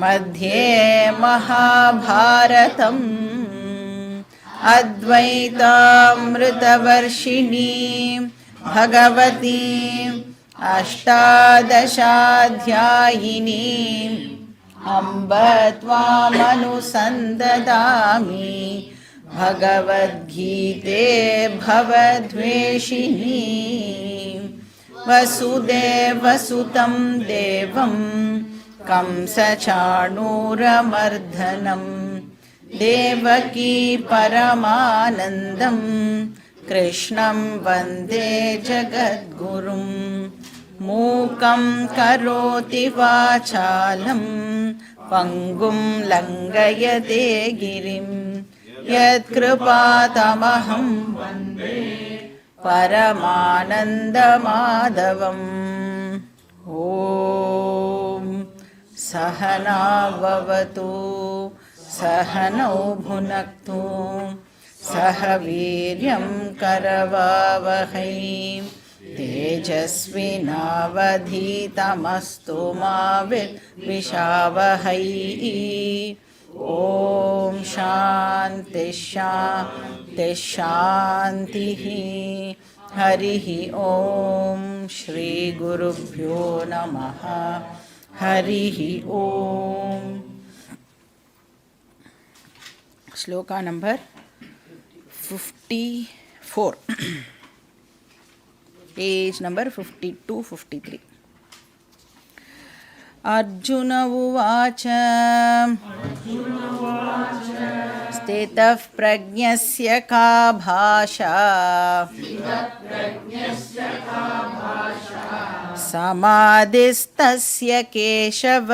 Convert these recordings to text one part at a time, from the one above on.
मध्ये महाभारतम् अद्वैतामृतवर्षिणीं भगवतीम् अष्टादशाध्यायिनीम् अम्ब त्वामनुसन्ददामि भगवद्गीते भवद्वेषिणी वसुदेवसुतं देवं कंसचाणूरमर्दनं देवकी परमानन्दं कृष्णं वन्दे जगद्गुरुं मूकं करोति वाचालं पङ्गुं लङ्घयते गिरिं यत्कृपातमहं वन्दे परमानन्दमाधवम्। ॐ सहना भवतु सहनौ भुनक्तु सह वीर्यं करवावहै तेजस्विनावधीतमस्तु मा विद्विषावहै। ॐ शान्ति शान्ति शान्तिः। हरिः ॐ श्री गुरुभ्यो नमः। हरिः ॐ। Shloka number 54, page number 52-53। Arjun उवाच स्थितः प्रज्ञस्य का भाषा समाधिस्तस्य केशव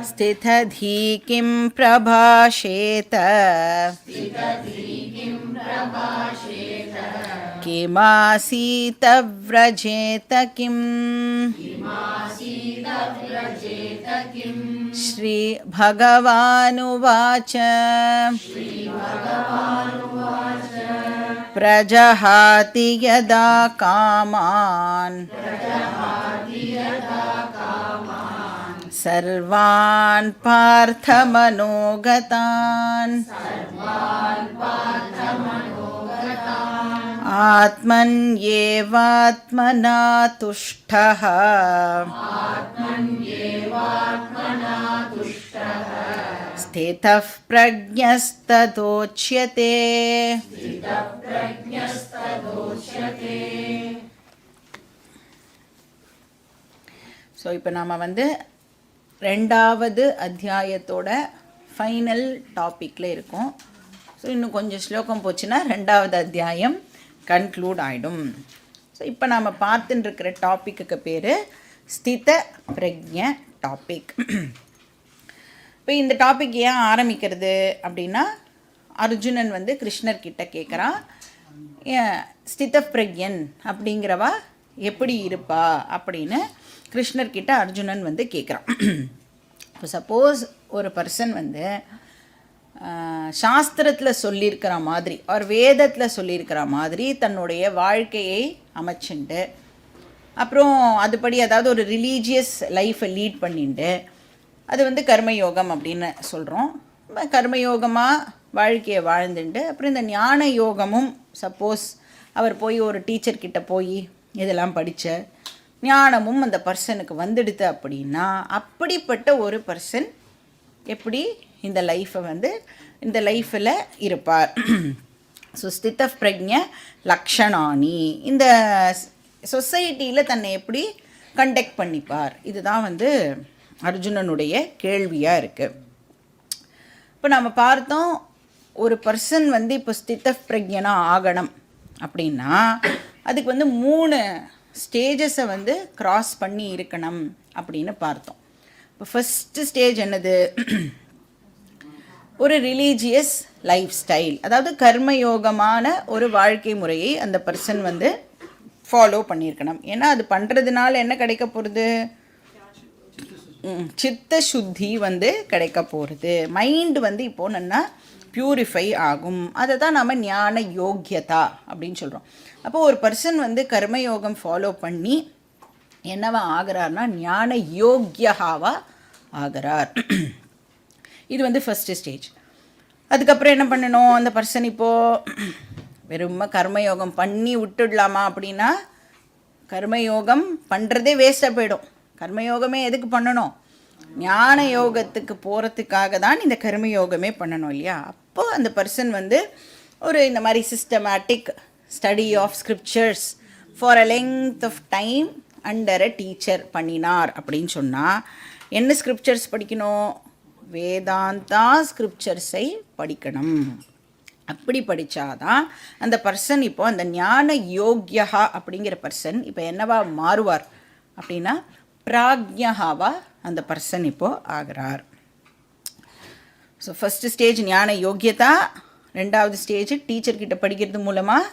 स्थितधि किं प्रभाषेत किमासीत व्रजेत किम्। श्री भगवानुवाच प्रजहाति यदा कामान् सर्वान् पार्थमनोगतान् आत्मन्येवात्मना तुष्टः स्थितः प्रज्ञस्तदोच्यते। ஸோ இப்போ நாம் ரெண்டாவது அத்தியாயத்தோட ஃபைனல் டாப்பிக்கில் இருக்கோம். ஸோ இன்னும் கொஞ்சம் ஸ்லோகம் போச்சுன்னா ரெண்டாவது அத்தியாயம் கன்க்ளூட் ஆகிடும். ஸோ இப்போ நாம் பார்த்துட்டுருக்கிற டாப்பிக்கு பேர் ஸ்தித பிரஜ்ஞ டாபிக். இப்போ இந்த டாபிக் ஏன் ஆரம்பிக்கிறது அப்படின்னா, அர்ஜுனன் கிருஷ்ணர்கிட்ட கேட்குறான், ஸ்தித பிரஜ்ஞன் அப்படிங்கிறவா எப்படி இருப்பா அப்படின்னு கிருஷ்ணர்கிட்ட அர்ஜுனன் கேட்குறான். இப்போ சப்போஸ் ஒரு பர்சன் சாஸ்திரத்தில் சொல்லியிருக்கிற மாதிரி ஒரு வேதத்தில் சொல்லியிருக்கிற மாதிரி தன்னுடைய வாழ்க்கையை அமைச்சுண்டு அப்புறம் அதுபடி அதாவது ஒரு ரிலீஜியஸ் லைஃப்பை லீட் பண்ணிட்டு அது கர்மயோகம் அப்படின்னு சொல்கிறோம். கர்மயோகமாக வாழ்க்கையை வாழ்ந்துட்டு அப்புறம் இந்த ஞான யோகமும் சப்போஸ் அவர் போய் ஒரு டீச்சர்கிட்ட போய் இதெல்லாம் படித்த ஞானமும் அந்த பர்சனுக்கு வந்துடுது அப்படின்னா, அப்படிப்பட்ட ஒரு பர்சன் எப்படி இந்த லைஃப்பை இந்த லைஃப்பில் இருப்பார். ஸோ ஸ்தித பிரஜ்ஞ லக்ஷணானி, இந்த சொசைட்டியில் தன்னை எப்படி கண்டக்ட் பண்ணிப்பார், இதுதான் அர்ஜுனனுடைய கேள்வியாக இருக்குது. இப்போ நம்ம பார்த்தோம், ஒரு பர்சன் இப்போ ஸ்தித பிரஜ்ஞனா ஆகணும் அப்படின்னா அதுக்கு 3 ஸ்டேஜஸை க்ராஸ் பண்ணி இருக்கணும் அப்படின்னு பார்த்தோம். இப்போ ஃபஸ்ட்டு ஸ்டேஜ் என்னது, ஒரு ரிலீஜியஸ் லைஃப் ஸ்டைல், அதாவது கர்மயோகமான ஒரு வாழ்க்கை முறையை அந்த பர்சன் ஃபாலோ பண்ணியிருக்கணும். ஏன்னா அது பண்ணுறதுனால என்ன கிடைக்க போகிறது, சித்த சுத்தி கிடைக்க போகிறது. மைண்டு இப்போது நல்லா பியூரிஃபை ஆகும். அதை தான் நம்ம ஞான யோக்கியதா அப்படின்னு சொல்கிறோம். அப்போது ஒரு பர்சன் கர்மயோகம் ஃபாலோ பண்ணி என்னவா ஆகிறார்னா ஞான யோக்கியகாவா ஆகிறார். இது வந்து ஃபஸ்ட்டு ஸ்டேஜ். அதுக்கப்புறம் என்ன பண்ணணும், அந்த பர்சன் இப்போது வெறும் கர்மயோகம் பண்ணி விட்டுடலாமா அப்படின்னா கர்மயோகம் பண்ணுறதே வேஸ்ட்டாக போயிடும். கர்மயோகமே எதுக்கு பண்ணணும், ஞான யோகத்துக்கு போகிறதுக்காக தான் இந்த கர்மயோகமே பண்ணணும் இல்லையா. அப்போது அந்த பர்சன் வந்து ஒரு இந்த மாதிரி systematic study of scriptures for a length of time under a teacher பண்ணினார் அப்படின்னு சொன்னால் என்ன ஸ்கிரிப்சர்ஸ் படிக்கணும், வேதாந்தா ஸ்கிரிப்சர்ஸை படிக்கணும். அப்படி படித்தாதான் அந்த பர்சன் இப்போ அந்த ஞான யோக்கியா அப்படிங்கிற பர்சன் இப்போ என்னவா மாறுவார் அப்படின்னா பிராக்ஞகாவா அந்த பர்சன் இப்போது ஆகிறார். ஸோ ஃபஸ்ட்டு ஸ்டேஜ் ஞான யோக்கியதா, ரெண்டாவது ஸ்டேஜ் டீச்சர்கிட்ட படிக்கிறது மூலமாக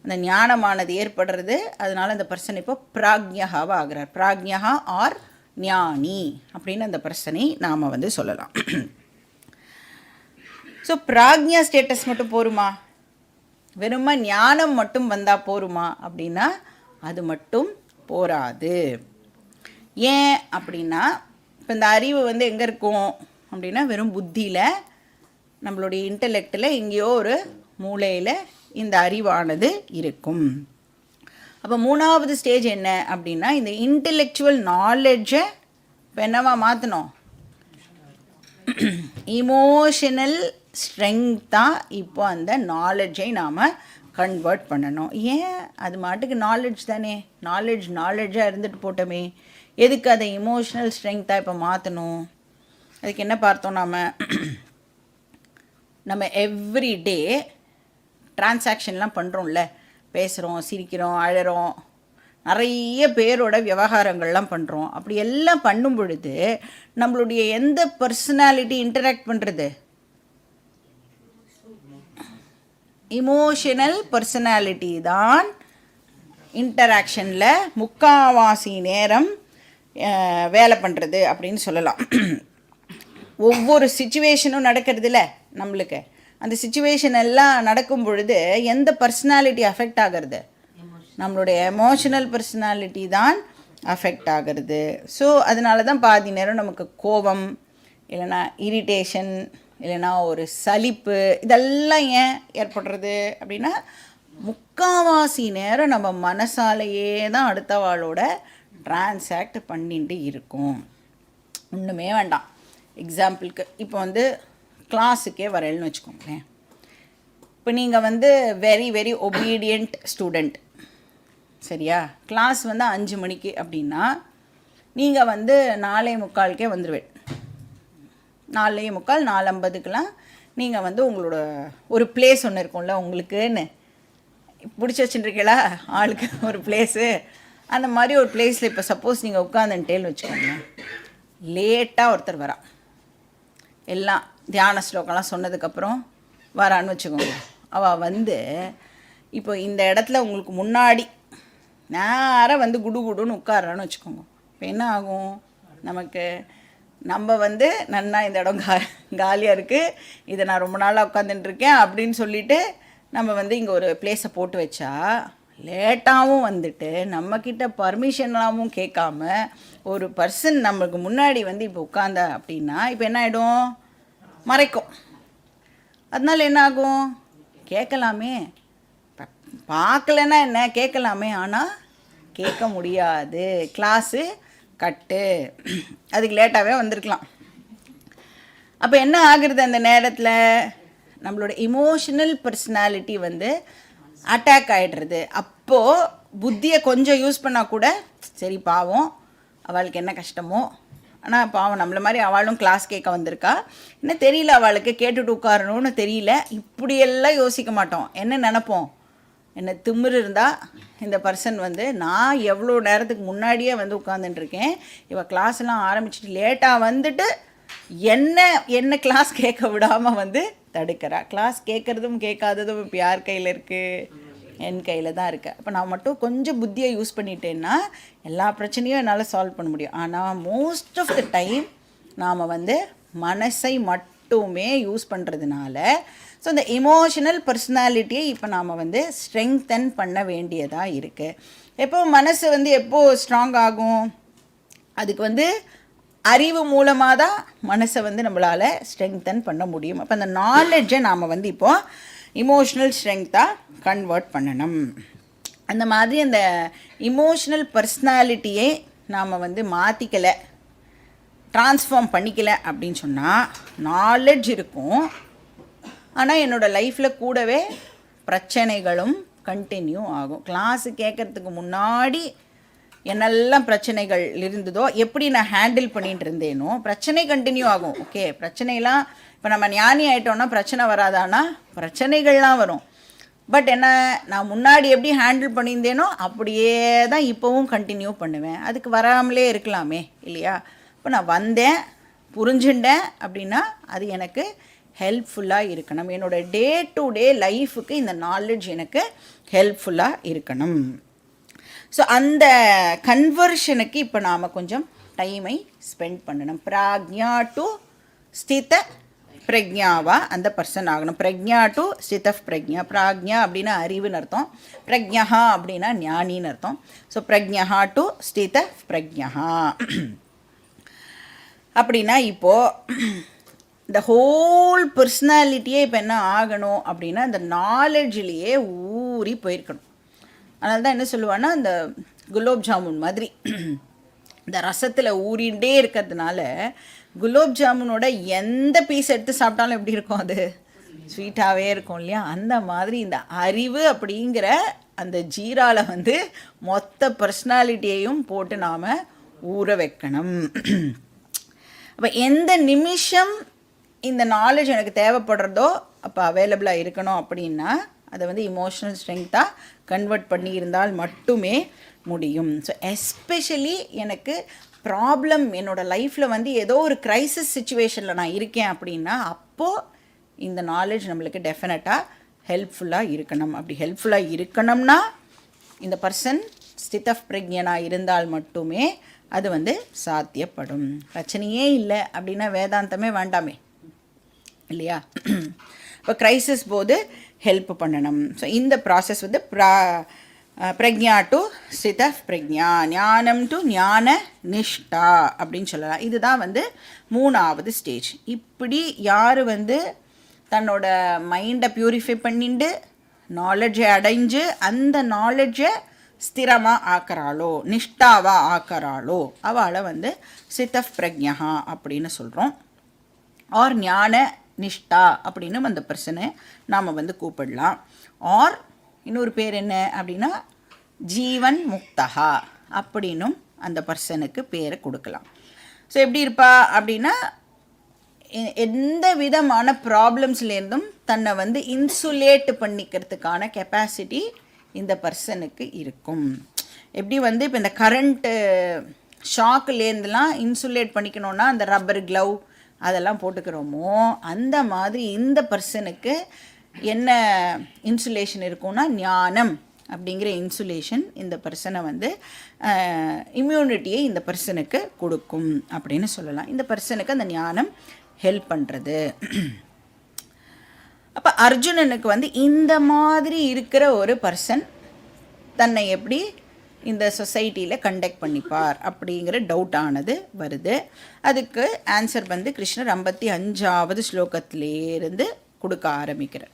அந்த ஞானமானது ஏற்படுறது. அதனால் அந்த பர்சன் இப்போ பிராக்ஞகாவாக ஆகிறார். பிராக்ஞகா ஆர் ஞானி அப்படின்னு அந்த பர்சனை நாம் வந்து சொல்லலாம். ஸோ பிராக்ஞா ஸ்டேட்டஸ் மட்டும் போருமா, வெறுமா ஞானம் மட்டும் வந்தால் போருமா அப்படின்னா அது மட்டும் போராது. ஏன் அப்படின்னா இப்போ இந்த அறிவு வந்து எங்கே இருக்கும் அப்படின்னா வெறும் புத்தியில், நம்மளுடைய இன்டலெக்டில் எங்கேயோ ஒரு மூளையில் இந்த அறிவானது இருக்கும். அப்போ மூணாவது ஸ்டேஜ் என்ன அப்படின்னா இந்த இன்டெலெக்சுவல் நாலெட்ஜை இப்போ என்னவா மாற்றணும், இமோஷனல் ஸ்ட்ரெங்க்த்தாக இப்போ அந்த நாலெட்ஜை நாம் கன்வெர்ட் பண்ணணும். ஏன், அது மாட்டுக்கு நாலெட்ஜ் தானே, நாலெட்ஜாக இருந்துட்டு போட்டோமே, எதுக்கு அதை இமோஷனல் ஸ்ட்ரெங்க்த்தாக இப்போ மாற்றணும். அதுக்கு என்ன பார்த்தோம், நம்ம எவ்ரிடே டிரான்சாக்ஷன்லாம் பண்ணுறோம்ல, பேசுகிறோம், சிரிக்கிறோம், அழறோம், நிறைய பேரோட விவகாரங்கள்லாம் பண்ணுறோம். அப்படி எல்லாம் பண்ணும் பொழுது நம்மளுடைய எந்த பர்சனாலிட்டி இன்டராக்ட் பண்ணுறது, இமோஷனல் பர்சனாலிட்டி தான் இன்டராக்ஷனில் முக்காவாசி நேரம் வேலை பண்ணுறது அப்படின்னு சொல்லலாம். ஒவ்வொரு சிச்சுவேஷனும் நடக்கிறதுல நம்மளுக்கு அந்த சிச்சுவேஷன் எல்லாம் நடக்கும் பொழுது எந்த பர்சனாலிட்டி அஃபெக்ட் ஆகிறது, நம்மளுடைய எமோஷனல் பர்சனாலிட்டி தான் அஃபெக்ட் ஆகிறது. ஸோ அதனால தான் பாதி நேரம் நமக்கு கோபம், இல்லைனா இரிட்டேஷன், இல்லைனா ஒரு சலிப்பு, இதெல்லாம் ஏன் ஏற்படுறது அப்படின்னா முக்காவாசி நேரம் நம்ம மனசாலேயே தான் அடுத்தவாளோட டிரான்சாக்ட் பண்ணிட்டு இருக்கும். ஒன்றுமே வேண்டாம். எக்ஸாம்பிளுக்கு இப்போ வந்து கிளாஸுக்கே வரேன்னு வச்சுக்கோங்களேன். இப்போ நீங்கள் வந்து வெரி ஒபீடியண்ட் ஸ்டூடெண்ட், சரியா, கிளாஸ் வந்து 5 மணிக்கு அப்படின்னா நீங்கள் வந்து 4:45 வந்துடுவேன். 4:45 4:50க்கெலாம் நீங்கள் வந்து உங்களோட ஒரு பிளேஸ் ஒன்று இருக்கும்ல உங்களுக்குன்னு பிடிச்சி வச்சுட்டுருக்கீங்களா, ஆளுக்கு ஒரு பிளேஸு, அந்த மாதிரி ஒரு பிளேஸில் இப்போ சப்போஸ் நீங்கள் உட்காந்துட்டேன்னு வச்சுக்கோங்க, லேட்டாக ஒருத்தர் வரா, எல்லாம் தியான ஸ்லோகம்லாம் சொன்னதுக்கப்புறம் வரான்னு வச்சுக்கோங்க. அவள் வந்து இப்போ இந்த இடத்துல உங்களுக்கு முன்னாடி நேராக வந்து குடுன்னு உட்காரான்னு வச்சுக்கோங்க. இப்போ என்ன ஆகும், நமக்கு நம்ம வந்து நன்னா இந்த இடம் காலியாக இருக்குது, இதை நான் ரொம்ப நாளாக உட்காந்துட்டுருக்கேன் அப்படின்னு சொல்லிவிட்டு நம்ம வந்து இங்கே ஒரு பிளேஸை போட்டு வச்சா லேட்டாகவும் வந்துட்டு நம்மக்கிட்ட பர்மிஷன்லாமும் கேட்காம ஒரு பர்சன் நம்மளுக்கு முன்னாடி வந்து இப்போ உட்காந்தா அப்படின்னா இப்போ என்ன ஆகிடும், மறைக்கும். அதனால என்ன ஆகும், கேட்கலாமே, பார்க்கலன்னா என்ன, கேட்கலாமே, ஆனால் கேட்க முடியாது, கிளாஸு கட்டு, அதுக்கு லேட்டாகவே வந்திருக்கலாம். அப்போ என்ன ஆகுறது, அந்த நேரத்தில் நம்மளோட இமோஷனல் பர்சனாலிட்டி வந்து அட்டாக் ஆகிடுறது. அப்போது புத்தியை கொஞ்சம் யூஸ் பண்ணால் கூட சரி பாவம் அவளுக்கு என்ன கஷ்டமோ, ஆனால் பாவம் நம்மள மாதிரி அவளும் கிளாஸ் கேட்க வந்திருக்கா, என்ன தெரியல அவளுக்கு கேட்டுட்டு உட்காரணும்னு தெரியல, இப்படியெல்லாம் யோசிக்க மாட்டோம். என்ன நினப்போம், என்ன திமிரு இருந்தால் இந்த பர்சன் வந்து நான் எவ்வளோ நேரத்துக்கு முன்னாடியே வந்து உட்காந்துட்டுருக்கேன், இவள் கிளாஸ்லாம் ஆரம்பிச்சுட்டு லேட்டாக வந்துட்டு என்ன கிளாஸ் கேட்க விடாமல் வந்து தடுக்கிறா. கிளாஸ் கேட்குறதும் கேட்காததும் இப்போ யார் கையில் இருக்குது, என் கையில் தான் இருக்குது. அப்போ நான் மட்டும் கொஞ்சம் புத்தியை யூஸ் பண்ணிட்டேன்னா எல்லா பிரச்சனையும் என்னால் சால்வ் பண்ண முடியும். ஆனால் மோஸ்ட் ஆஃப் த டைம் நாம் வந்து மனசை மட்டுமே யூஸ் பண்ணுறதுனால ஸோ இந்த எமோஷனல் பர்சனாலிட்டியை இப்போ நாம் வந்து ஸ்ட்ரெங்தன் பண்ண வேண்டியதாக இருக்குது. எப்போ மனசு வந்து எப்போ ஸ்ட்ராங் ஆகும்? அதுக்கு வந்து அறிவு மூலமாக தான் மனசை வந்து நம்மளால் ஸ்ட்ரெங்தன் பண்ண முடியும். அப்போ அந்த நாலெட்ஜை நாம் வந்து இப்போது இமோஷ்னல் ஸ்ட்ரெங்க்த்தாக கன்வெர்ட் பண்ணணும். அந்த மாதிரி அந்த இமோஷ்னல் பர்சனாலிட்டியை நாம் வந்து மாற்றிக்கலை, ட்ரான்ஸ்ஃபார்ம் பண்ணிக்கலை அப்படின்னு சொன்னால் நாலெட்ஜ் இருக்கும், ஆனால் என்னோடய லைஃப்பில் கூடவே பிரச்சனைகளும் கண்டினியூ ஆகும். கிளாஸு கேட்குறதுக்கு முன்னாடி என்னெல்லாம் பிரச்சனைகள் இருந்ததோ, எப்படி நான் ஹேண்டில் பண்ணிகிட்டு இருந்தேனோ, பிரச்சனை கண்டினியூ ஆகும். ஓகே, பிரச்சனைலாம் இப்போ நம்ம ஞானி ஆகிட்டோன்னா பிரச்சனை வராதானா? பிரச்சனைகள்லாம் வரும். பட் என்ன, நான் முன்னாடி எப்படி ஹேண்டில் பண்ணியிருந்தேனோ அப்படியே தான் இப்போவும் கண்டினியூ பண்ணுவேன். அதுக்கு வராமலே இருக்கலாமே இல்லையா? இப்போ நான் வந்தேன், புரிஞ்சுட்டேன் அப்படின்னா அது எனக்கு ஹெல்ப்ஃபுல்லாக இருக்கணும். என்னோடய டே டு டே லைஃபுக்கு இந்த நாலேஜ் எனக்கு ஹெல்ப்ஃபுல்லாக இருக்கணும். ஸோ அந்த கன்வர்ஷனுக்கு இப்போ நாம் கொஞ்சம் டைமை ஸ்பெண்ட் பண்ணணும். பிராக்ஞா டு ஸ்தித பிரக்ஞாவாக அந்த பர்சன் ஆகணும். பிரக்ஞா டு ஸ்தித பிரக்ஞா. பிராக்ஞா அப்படின்னா அறிவுன்னு அர்த்தம், பிரக்ஞா அப்படின்னா ஞானின்னு அர்த்தம். ஸோ பிரக்ஞா டு ஸ்தித பிரக்ஞா அப்படின்னா இப்போது இந்த ஹோல் பர்சனாலிட்டியே இப்போ என்ன ஆகணும் அப்படின்னா இந்த நாலெட்ஜ்லேயே ஊறி போயிருக்கணும். அதனால தான் என்ன சொல்லுவான்னா, இந்த குலோப் ஜாமுன் மாதிரி இந்த ரசத்தில் ஊறிண்டே இருக்கிறதுனால குலோப் ஜாமுனோட எந்த பீஸ் எடுத்து சாப்பிட்டாலும் எப்படி இருக்கும், அது ஸ்வீட்டாகவே இருக்கும் இல்லையா? அந்த மாதிரி இந்த அறிவு அப்படிங்கிற அந்த ஜீராவில் வந்து மொத்த பர்சனாலிட்டியையும் போட்டு நாம் ஊற வைக்கணும். அப்போ எந்த நிமிஷம் இந்த நாலேஜ் எனக்கு தேவைப்படுறதோ அப்போ அவைலபிளாக இருக்கணும் அப்படின்னா அதை வந்து இமோஷனல் ஸ்ட்ரெங்க்த்தாக கன்வெர்ட் பண்ணி இருந்தால் மட்டுமே முடியும். ஸோ எஸ்பெஷலி எனக்கு ப்ராப்ளம் என்னோடய லைஃப்பில் வந்து ஏதோ ஒரு க்ரைசிஸ் சுச்சுவேஷனில் நான் இருக்கேன் அப்படின்னா அப்போது இந்த நாலேஜ் நம்மளுக்கு டெஃபினட்டாக ஹெல்ப்ஃபுல்லாக இருக்கணும். அப்படி ஹெல்ப்ஃபுல்லாக இருக்கணும்னா இந்த பர்சன் ஸ்தித பிரக்ஞனாக இருந்தால் மட்டுமே அது வந்து சாத்தியப்படும். பிரச்சனையே இல்லை அப்படின்னா வேதாந்தமே வேண்டாமே இல்லையா? இப்போ க்ரைசிஸ் போது ஹெல்ப் பண்ணணும். ஸோ இந்த ப்ராசஸ் வந்து பிரக்ஞா டு ஸ்தித பிரக்ஞா, ஞானம் டு ஞான நிஷ்டா அப்படின்னு சொல்லலாம். இதுதான் வந்து 3வது ஸ்டேஜ். இப்படி யார் வந்து தன்னோட மைண்டை ப்யூரிஃபை பண்ணிட்டு நாலெட்ஜை அடைஞ்சு அந்த நாலெட்ஜை ஸ்திரமாக ஆக்கிறாளோ, நிஷ்டாவாக ஆக்கிறாளோ, அவளை வந்து ஸ்தித பிரக்ஞா அப்படின்னு சொல்கிறோம். ஆர் ஞான நிஷ்டா அப்படின்னு அந்த பர்சனை நாம் வந்து கூப்பிடலாம். ஆர் இன்னொரு பேர் என்ன அப்படின்னா ஜீவன் முக்தகா அப்படின்னும் அந்த பர்சனுக்கு பேரை கொடுக்கலாம். ஸோ எப்படி இருப்பா அப்படின்னா எந்த விதமான ப்ராப்ளம்ஸ்லேருந்தும் தன்னை வந்து இன்சுலேட் பண்ணிக்கிறதுக்கான கெப்பாசிட்டி இந்த பர்சனுக்கு இருக்கும். எப்படி வந்து இப்போ இந்த கரண்ட்டு ஷாக்குலேருந்துலாம் இன்சுலேட் பண்ணிக்கணுன்னா அந்த ரப்பர் க்ளவ் அதெல்லாம் போட்டுக்கிறோமோ அந்த மாதிரி இந்த பர்சனுக்கு என்ன இன்சுலேஷன் இருக்கும்னா ஞானம் அப்படிங்கிற இன்சுலேஷன் இந்த பர்சனை வந்து இம்யூனிட்டியை இந்த பர்சனுக்கு கொடுக்கும் அப்படின்னு சொல்லலாம். இந்த பர்சனுக்கு அந்த ஞானம் ஹெல்ப் பண்ணுறது. அப்போ அர்ஜுனனுக்கு வந்து இந்த மாதிரி இருக்கிற ஒரு பர்சன் தன்னை எப்படி இந்த சொசைட்டியில் கண்டக்ட் பண்ணிப்பார் அப்படிங்கிற டவுட் ஆனது வருது. அதுக்கு ஆன்சர் வந்து கிருஷ்ணர் 55வது ஸ்லோகத்திலேருந்து கொடுக்க ஆரம்பிக்கிறார்.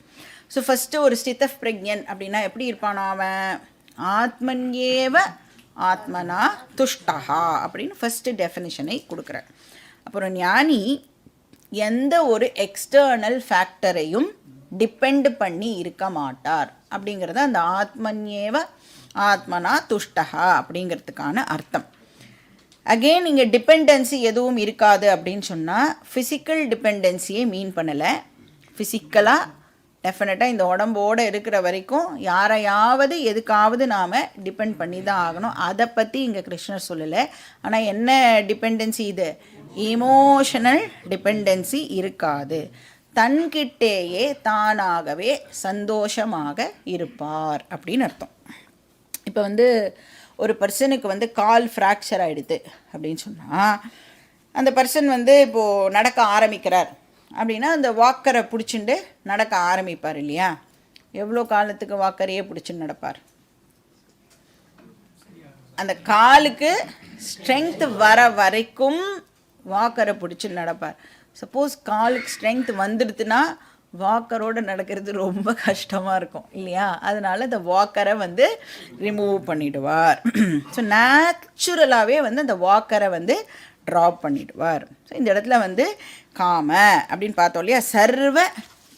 ஸோ ஃபஸ்ட்டு ஒரு ஸ்தித பிரக்ஞன் அப்படின்னா எப்படி இருப்பானா அவன்? ஆத்மன்யேவ ஆத்மனா துஷ்டஹா அப்படின்னு ஃபஸ்ட்டு டெஃபினிஷனை கொடுக்குறார். அப்புறம் ஞானி எந்த ஒரு எக்ஸ்டர்னல் ஃபேக்டரையும் டிபெண்ட் பண்ணி இருக்க மாட்டார் அப்படிங்கிறது அந்த ஆத்மன்யேவ ஆத்மனா துஷ்டஹா அப்படிங்கிறதுக்கான அர்த்தம். அகெயின் இங்கே டிபெண்டன்சி எதுவும் இருக்காது அப்படின்னு சொன்னால் ஃபிசிக்கல் டிபெண்டன்சியை மீன் பண்ணலை. ஃபிசிக்கலாக டெஃபினட்டாக இந்த உடம்போடு இருக்கிற வரைக்கும் யாரையாவது எதுக்காவது நாம் டிபெண்ட் பண்ணி தான் ஆகணும். அதை பற்றி இங்கே கிருஷ்ணர் சொல்லலை. ஆனால் என்ன டிபெண்டன்சி இது? இமோஷனல் டிபெண்டன்சி இருக்காது. தன்கிட்டேயே தானாகவே சந்தோஷமாக இருப்பார் அப்படின்னு அர்த்தம். இப்போ வந்து ஒரு பர்சனுக்கு வந்து கால் ஃப்ராக்சர் ஆகிடுது அப்படின்னு சொன்னால் அந்த பர்சன் வந்து இப்போது நடக்க ஆரம்பிக்கிறார் அப்படின்னா அந்த வாக்கரை பிடிச்சிட்டு நடக்க ஆரம்பிப்பார் இல்லையா? எவ்வளோ காலத்துக்கு வாக்கரையே பிடிச்சின்னு நடப்பார்? அந்த காலுக்கு ஸ்ட்ரென்த் வர வரைக்கும் வாக்கரை பிடிச்சி நடப்பார். சப்போஸ் காலுக்கு ஸ்ட்ரென்த் வந்துடுதுன்னா வாக்கரோடு நடக்கிறது ரொம்ப கஷ்டமாக இருக்கும் இல்லையா? அதனால் இந்த வாக்கரை வந்து ரிமூவ் பண்ணிவிடுவார். ஸோ நேச்சுரலாகவே வந்து அந்த வாக்கரை வந்து ட்ராப் பண்ணிவிடுவார். ஸோ இந்த இடத்துல வந்து காம அப்படின்னு பார்த்தோம் இல்லையா? சர்வ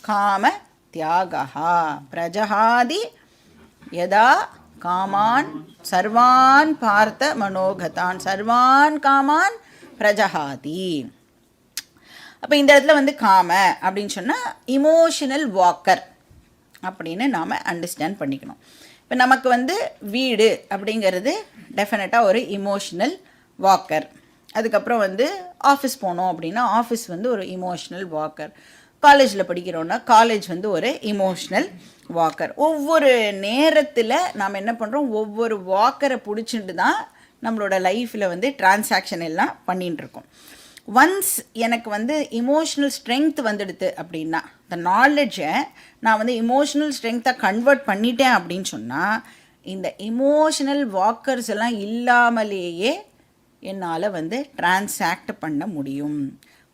காம தியாகா பிரஜஹாதி யதா காமான் சர்வான் பார்த்த மனோகதான் சர்வான் காமான் பிரஜஹாதி. அப்போ இந்த இடத்துல வந்து காம அப்படின்னு சொன்னால் இமோஷனல் வாக்கர் அப்படின்னு நாம் அண்டர்ஸ்டாண்ட் பண்ணிக்கணும். இப்போ நமக்கு வந்து வீடு அப்படிங்கிறது டெஃபினட்டாக ஒரு இமோஷனல் வாக்கர். அதுக்கப்புறம் வந்து ஆஃபீஸ் போனோம் அப்படின்னா ஆஃபீஸ் வந்து ஒரு இமோஷ்னல் வாக்கர். காலேஜில் படிக்கிறோன்னா காலேஜ் வந்து ஒரு இமோஷ்னல் வாக்கர். ஒவ்வொரு நேரத்தில் நாம் என்ன பண்ணுறோம், ஒவ்வொரு வாக்கரை பிடிச்சிட்டு தான் நம்மளோட லைஃப்பில் வந்து டிரான்சாக்ஷன் எல்லாம் பண்ணிட்டுருக்கோம். ஒன்ஸ் எனக்கு வந்து இமோஷ்னல் ஸ்ட்ரென்த் வந்துடுது அப்படின்னா, இந்த நாலேஜை நான் வந்து இமோஷ்னல் ஸ்ட்ரென்த்தாக கன்வெர்ட் பண்ணிட்டேன் அப்படின்னு சொன்னால், இந்த இமோஷனல் வாக்கர்ஸ் எல்லாம் இல்லாமலேயே என்னால் வந்து டிரான்சாக்ட் பண்ண முடியும்.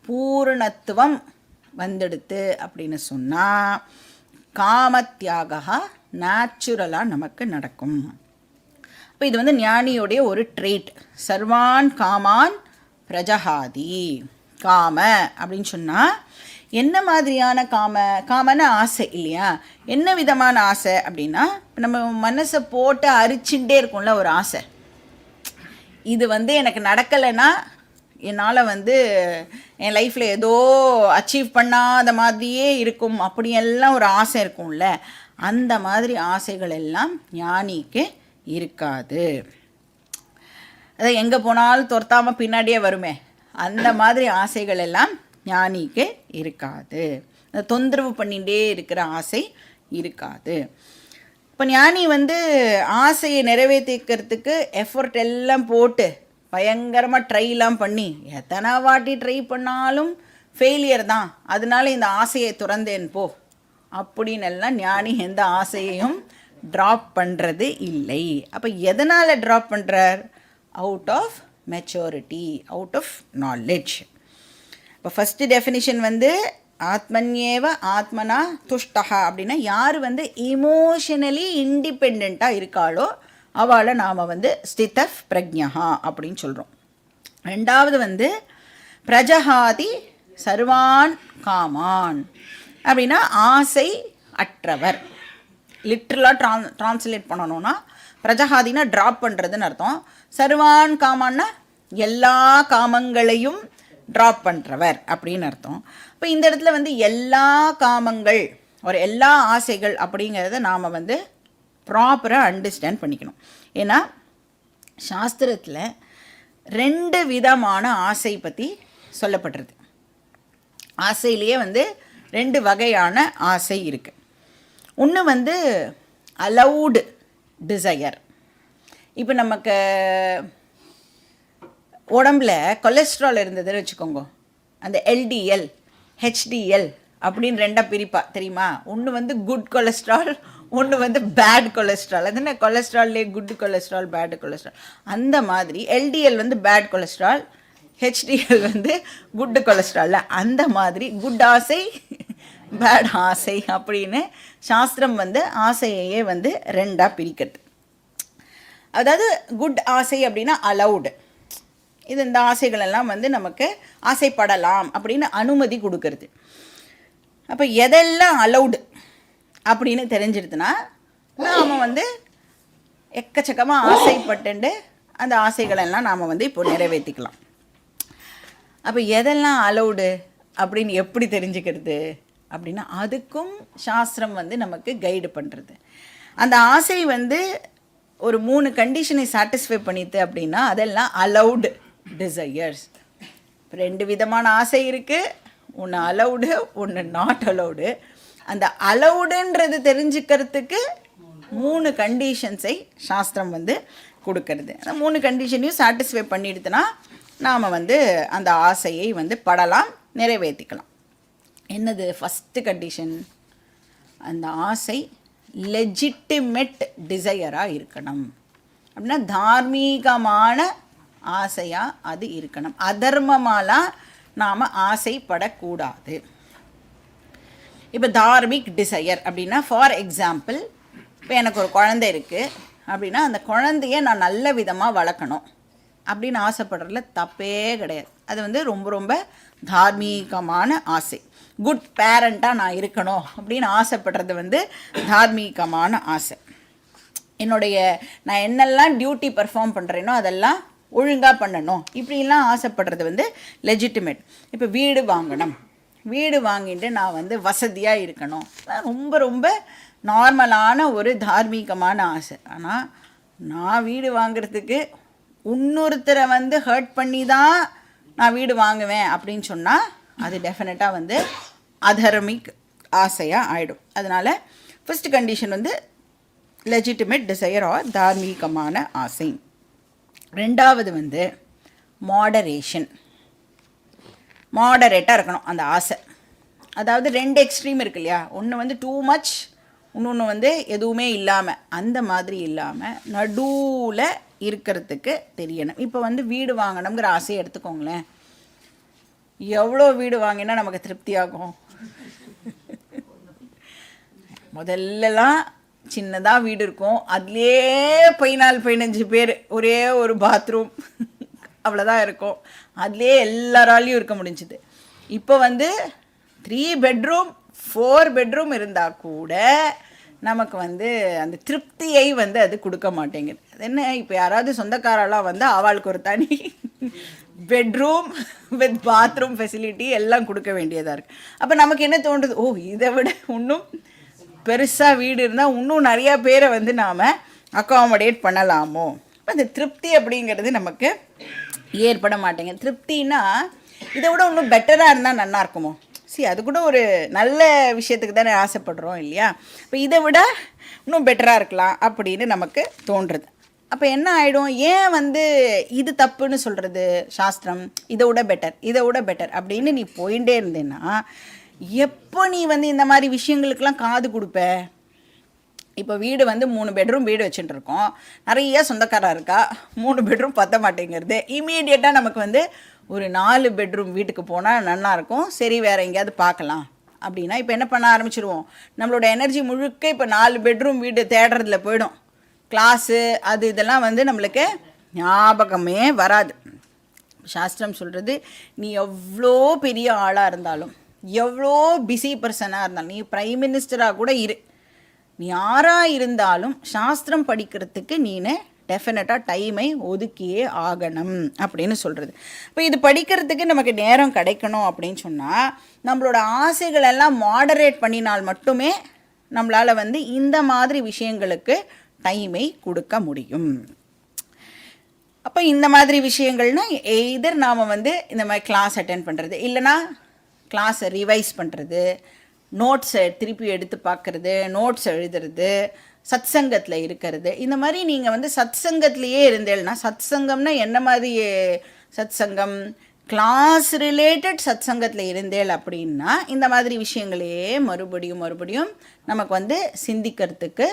பூரணத்துவம் வந்துடுது அப்படின்னு சொன்னால் காமத்தியாகா நேச்சுரலாக நமக்கு நடக்கும். இப்போ இது வந்து ஞானியோடைய ஒரு ட்ரேட். சர்வான் காமான் பிரஜஹாதி. காம அப்படின்னு சொன்னால் என்ன மாதிரியான காமன ஆசை இல்லையா? என்ன விதமான ஆசை அப்படின்னா, நம்ம மனசை போட்டு அரிச்சுட்டே இருக்கும்ல ஒரு ஆசை. இது வந்து எனக்கு நடக்கலைன்னா என்னால் வந்து என் லைஃப்பில் ஏதோ அச்சீவ் பண்ணாத மாதிரியே இருக்கும் அப்படியெல்லாம் ஒரு ஆசை இருக்கும்ல, அந்த மாதிரி ஆசைகள் எல்லாம் ஞானிக்கு இருக்காது. அதான் எங்கே போனாலும் துரத்தாமல் பின்னாடியே வருமே, அந்த மாதிரி ஆசைகள் எல்லாம் ஞானிக்கு இருக்காது. தொந்தரவு பண்ணிகிட்டே இருக்கிற ஆசை இருக்காது. இப்போ ஞானி வந்து ஆசையை நிறைவேற்றிக்கிறதுக்கு எஃபர்ட் எல்லாம் போட்டு பயங்கரமாக ட்ரைலாம் பண்ணி எத்தனை வாட்டி ட்ரை பண்ணாலும் ஃபெயிலியர் தான், அதனால இந்த ஆசையை துறந்தேன் போ அப்படின்னு எல்லாம் ஞானி எந்த ஆசையையும் ட்ராப் பண்ணுறது இல்லை. அப்போ எதனால் ட்ராப் பண்ணுறார்? Out of maturity, out of knowledge. இப்போ ஃபஸ்ட்டு டெஃபினிஷன் வந்து ஆத்மன்யேவ ஆத்மனா துஷ்டஹா அப்படின்னா யார் வந்து இமோஷனலி இண்டிபெண்ட்டாக இருக்காளோ அவளை நாம் வந்து ஸ்திதஃப் பிரஜ்ஞா அப்படின்னு சொல்கிறோம். ரெண்டாவது வந்து பிரஜஹாதி சர்வான் காமான் அப்படின்னா ஆசை அற்றவர். லிட்ரலாக ட்ரான்ஸ்லேட் பண்ணணும்னா பிரஜஹாதினா ட்ராப் பண்ணுறதுன்னு அர்த்தம். சர்வான் காமான்னா எல்லா காமங்களையும் ட்ராப் பண்ணுறவர் அப்படின்னு அர்த்தம். இப்போ இந்த இடத்துல வந்து எல்லா காமங்கள் ஒரு எல்லா ஆசைகள் அப்படிங்கிறத நாம் வந்து ப்ராப்பராக அண்டர்ஸ்டாண்ட் பண்ணிக்கணும். ஏன்னா சாஸ்திரத்தில் 2 விதமான ஆசை பற்றி சொல்லப்படுறது. ஆசையிலேயே வந்து 2 வகையான ஆசை இருக்குது. ஒன்று வந்து அலவுடு டிசையர். இப்போ நமக்கு உடம்புல கொலஸ்ட்ரால் இருந்ததுன்னு வச்சுக்கோங்க, அந்த எல்டிஎல் ஹெச்டிஎல் அப்படின்னு 2 பிரிப்பா தெரியுமா? ஒன்று வந்து குட் கொலஸ்ட்ரால், ஒன்று வந்து பேட் கொலஸ்ட்ரால். அது என்ன கொலஸ்ட்ரால்லே குட் கொலஸ்ட்ரால் பேட் கொலஸ்ட்ரால், அந்த மாதிரி எல்டிஎல் வந்து பேட் கொலஸ்ட்ரால், ஹெச்டிஎல் வந்து குட் கொலஸ்ட்ரால். அந்த மாதிரி குட் ஆசை பேட் ஆசை அப்படின்னு சாஸ்திரம் வந்து ஆசையையே வந்து 2ஆக பிரிக்கிறது. அதாவது குட் ஆசை அப்படின்னா அலவுடு, இது இந்த ஆசைகளெல்லாம் வந்து நமக்கு ஆசைப்படலாம் அப்படின்னு அனுமதி கொடுக்கறது. அப்போ எதெல்லாம் அலவுடு அப்படின்னு தெரிஞ்சிடுதுன்னா நாம் வந்து எக்கச்சக்கமாக ஆசைப்பட்டு அந்த ஆசைகளெல்லாம் நாம் வந்து இப்போ நிறைவேற்றிக்கலாம். அப்போ எதெல்லாம் அலவுடு அப்படின்னு எப்படி தெரிஞ்சுக்கிறது அப்படின்னா அதுக்கும் சாஸ்திரம் வந்து நமக்கு கைடு பண்ணுறது. அந்த ஆசை வந்து ஒரு 3 கண்டிஷனை சாட்டிஸ்ஃபை பண்ணிது அப்படின்னா அதெல்லாம் அலவுடு டிசையர்ஸ். 2 விதமான ஆசை இருக்குது, ஒன்று அலவுடு ஒன்று நாட் அலவுடு. அந்த அலவுடுன்றது தெரிஞ்சுக்கிறதுக்கு 3 கண்டிஷன்ஸை சாஸ்திரம் வந்து கொடுக்கறது. அந்த 3 கண்டிஷனையும் சாட்டிஸ்ஃபை பண்ணிடுதுன்னா நாம் வந்து அந்த ஆசையை வந்து படலாம், நிறைவேற்றிக்கலாம். என்னது ஃபஸ்ட்டு கண்டிஷன்? அந்த ஆசை லெஜிட்டிமேட் டிசையராக இருக்கணும். அப்படின்னா தார்மீகமான ஆசையாக அது இருக்கணும். அதர்மமாலாம் நாம் ஆசைப்படக்கூடாது. இப்போ தார்மிக் டிசையர் அப்படின்னா, ஃபார் எக்ஸாம்பிள், இப்போ எனக்கு ஒரு குழந்தை இருக்குது அப்படின்னா அந்த குழந்தைய நான் நல்ல விதமாக வளர்க்கணும் அப்படின்னு ஆசைப்படுறதுல தப்பே கிடையாது. அது வந்து ரொம்ப ரொம்ப தார்மீகமான ஆசை. குட் பேரண்ட்டாக நான் இருக்கணும் அப்படின்னு ஆசைப்படுறது வந்து தார்மீகமான ஆசை. நான் என்னெல்லாம் டியூட்டி பர்ஃபார்ம் பண்ணுறேனோ அதெல்லாம் ஒழுங்காக பண்ணணும் இப்படிலாம் ஆசைப்படுறது வந்து லெஜிட்டிமேட். இப்போ வீடு வாங்கணும், வீடு வாங்கிட்டு நான் வந்து வசதியாக இருக்கணும், ரொம்ப ரொம்ப நார்மலான ஒரு தார்மீகமான ஆசை. ஆனால் நான் வீடு வாங்கிறதுக்கு இன்னொருத்தரை வந்து ஹர்ட் பண்ணி தான் நான் வீடு வாங்குவேன் அப்படின்னு சொன்னால் அது டெஃபினட்டாக வந்து அதர்மிக் ஆசையாக ஆகிடும். அதனால் ஃபர்ஸ்ட் கண்டிஷன் வந்து லெஜிட்டிமேட் டிசையர் ஆர் தார்மீகமான ஆசை. ரெண்டாவது வந்து மாடரேஷன். மாடரேட்டாக இருக்கணும் அந்த ஆசை. அதாவது ரெண்டு எக்ஸ்ட்ரீம் இருக்கு இல்லையா, ஒன்று வந்து டூ மச், இன்னொன்று வந்து எதுவுமே இல்லாமல், அந்த மாதிரி இல்லாமல் நடுவில் இருக்கிறதுக்கு தெரியணும். இப்போ வந்து வீடு வாங்கணுங்கிற ஆசையை எடுத்துக்கோங்களேன். எவ்வளோ வீடு வாங்கினா நமக்கு திருப்தி ஆகும்? முதல்லலாம் சின்னதாக வீடு இருக்கும், அதுலேயே 14-15 பேர், ஒரே ஒரு பாத்ரூம், அவ்வளோதான் இருக்கும், அதுலேயே எல்லாராலையும் இருக்க முடிஞ்சுது. இப்போ வந்து 3 பெட்ரூம் 4 பெட்ரூம் இருந்தால் கூட நமக்கு வந்து அந்த திருப்தியை வந்து அது கொடுக்க மாட்டேங்குது. அது என்ன, இப்போ யாராவது சொந்தக்காரெல்லாம் வந்து அவளுக்கு ஒரு தனி பெட்ரூம் வித் பாத்ரூம் ஃபெசிலிட்டி எல்லாம் கொடுக்க வேண்டியதாக இருக்குது. அப்போ நமக்கு என்ன தோன்றுது, ஓ இதை விட இன்னும் பெருசாக வீடு இருந்தால் இன்னும் நிறையா பேரை வந்து நாம் அக்காமடேட் பண்ணலாமோ. இப்போ அந்த திருப்தி அப்படிங்கிறது நமக்கு ஏற்பட மாட்டேங்குது. திருப்தின்னா இதை விட இன்னும் பெட்டராக இருந்தால் நல்லா இருக்குமோ. அது கூட ஒரு நல்ல விஷயத்துக்கு தானே ஆசைப்படுறோம் இல்லையா. இப்போ இதை விட இன்னும் பெட்டராக இருக்கலாம் அப்படின்னு நமக்கு தோன்றுறது. அப்போ என்ன ஆகிடும், ஏன் வந்து இது தப்புன்னு சொல்கிறது சாஸ்திரம், இதை விட பெட்டர் இதை விட பெட்டர் அப்படின்னு நீ போயிட்டே இருந்தேன்னா எப்போ நீ வந்து இந்த மாதிரி விஷயங்களுக்கெல்லாம் காது கொடுப்ப? இப்போ வீடு வந்து 3 பெட்ரூம் வீடு வச்சுட்டு இருக்கோம், நிறைய சொந்தக்காரா இருக்கா, 3 பெட்ரூம் பத்த மாட்டேங்கிறது. இமீடியட்டாக நமக்கு வந்து ஒரு 4 பெட்ரூம் வீட்டுக்கு போனால் நல்லாயிருக்கும், சரி வேறு எங்கேயாவது பார்க்கலாம் அப்படின்னா இப்போ என்ன பண்ண ஆரம்பிச்சிடுவோம், நம்மளோட எனர்ஜி முழுக்க இப்போ 4 பெட்ரூம் வீடு தேடுறதுல போயிடும். கிளாஸு அது இதெல்லாம் வந்து நம்மளுக்கு ஞாபகமே வராது. சாஸ்திரம் சொல்கிறது, நீ எவ்வளோ பெரிய ஆளாக இருந்தாலும், எவ்வளோ பிஸி பர்சனாக இருந்தாலும், நீ பிரைம் மினிஸ்டராக கூட இரு, நீ யாராக இருந்தாலும் சாஸ்திரம் படிக்கிறதுக்கு நீனு டெஃபினட்டாக டைமை ஒதுக்கியே ஆகணும் அப்படின்னு சொல்கிறது. இப்போ இது படிக்கிறதுக்கு நமக்கு நேரம் கிடைக்கணும் அப்படின்னு சொன்னால் நம்மளோட ஆசைகளெல்லாம் மாடரேட் பண்ணினால் மட்டுமே நம்மளால் வந்து இந்த மாதிரி விஷயங்களுக்கு டைமை கொடுக்க முடியும். அப்போ இந்த மாதிரி விஷயங்கள்னால் எய்தர் நாம் வந்து இந்த மாதிரி கிளாஸ் அட்டென்ட் பண்ணுறது, இல்லைனா கிளாஸை ரிவைஸ் பண்ணுறது, நோட்ஸை திருப்பி எடுத்து பார்க்குறது, நோட்ஸ் எழுதுறது, சத்சங்கத்தில் இருக்கிறது. இந்த மாதிரி நீங்கள் வந்து சத்சங்கத்திலையே இருந்தேன்னா, சத்சங்கம்னா என்ன மாதிரி சத்சங்கம், கிளாஸ் ரிலேட்டட் சத்சங்கத்தில் இருந்தேள் அப்படின்னா இந்த மாதிரி விஷயங்களையே மறுபடியும் நமக்கு வந்து சிந்திக்கிறதுக்கு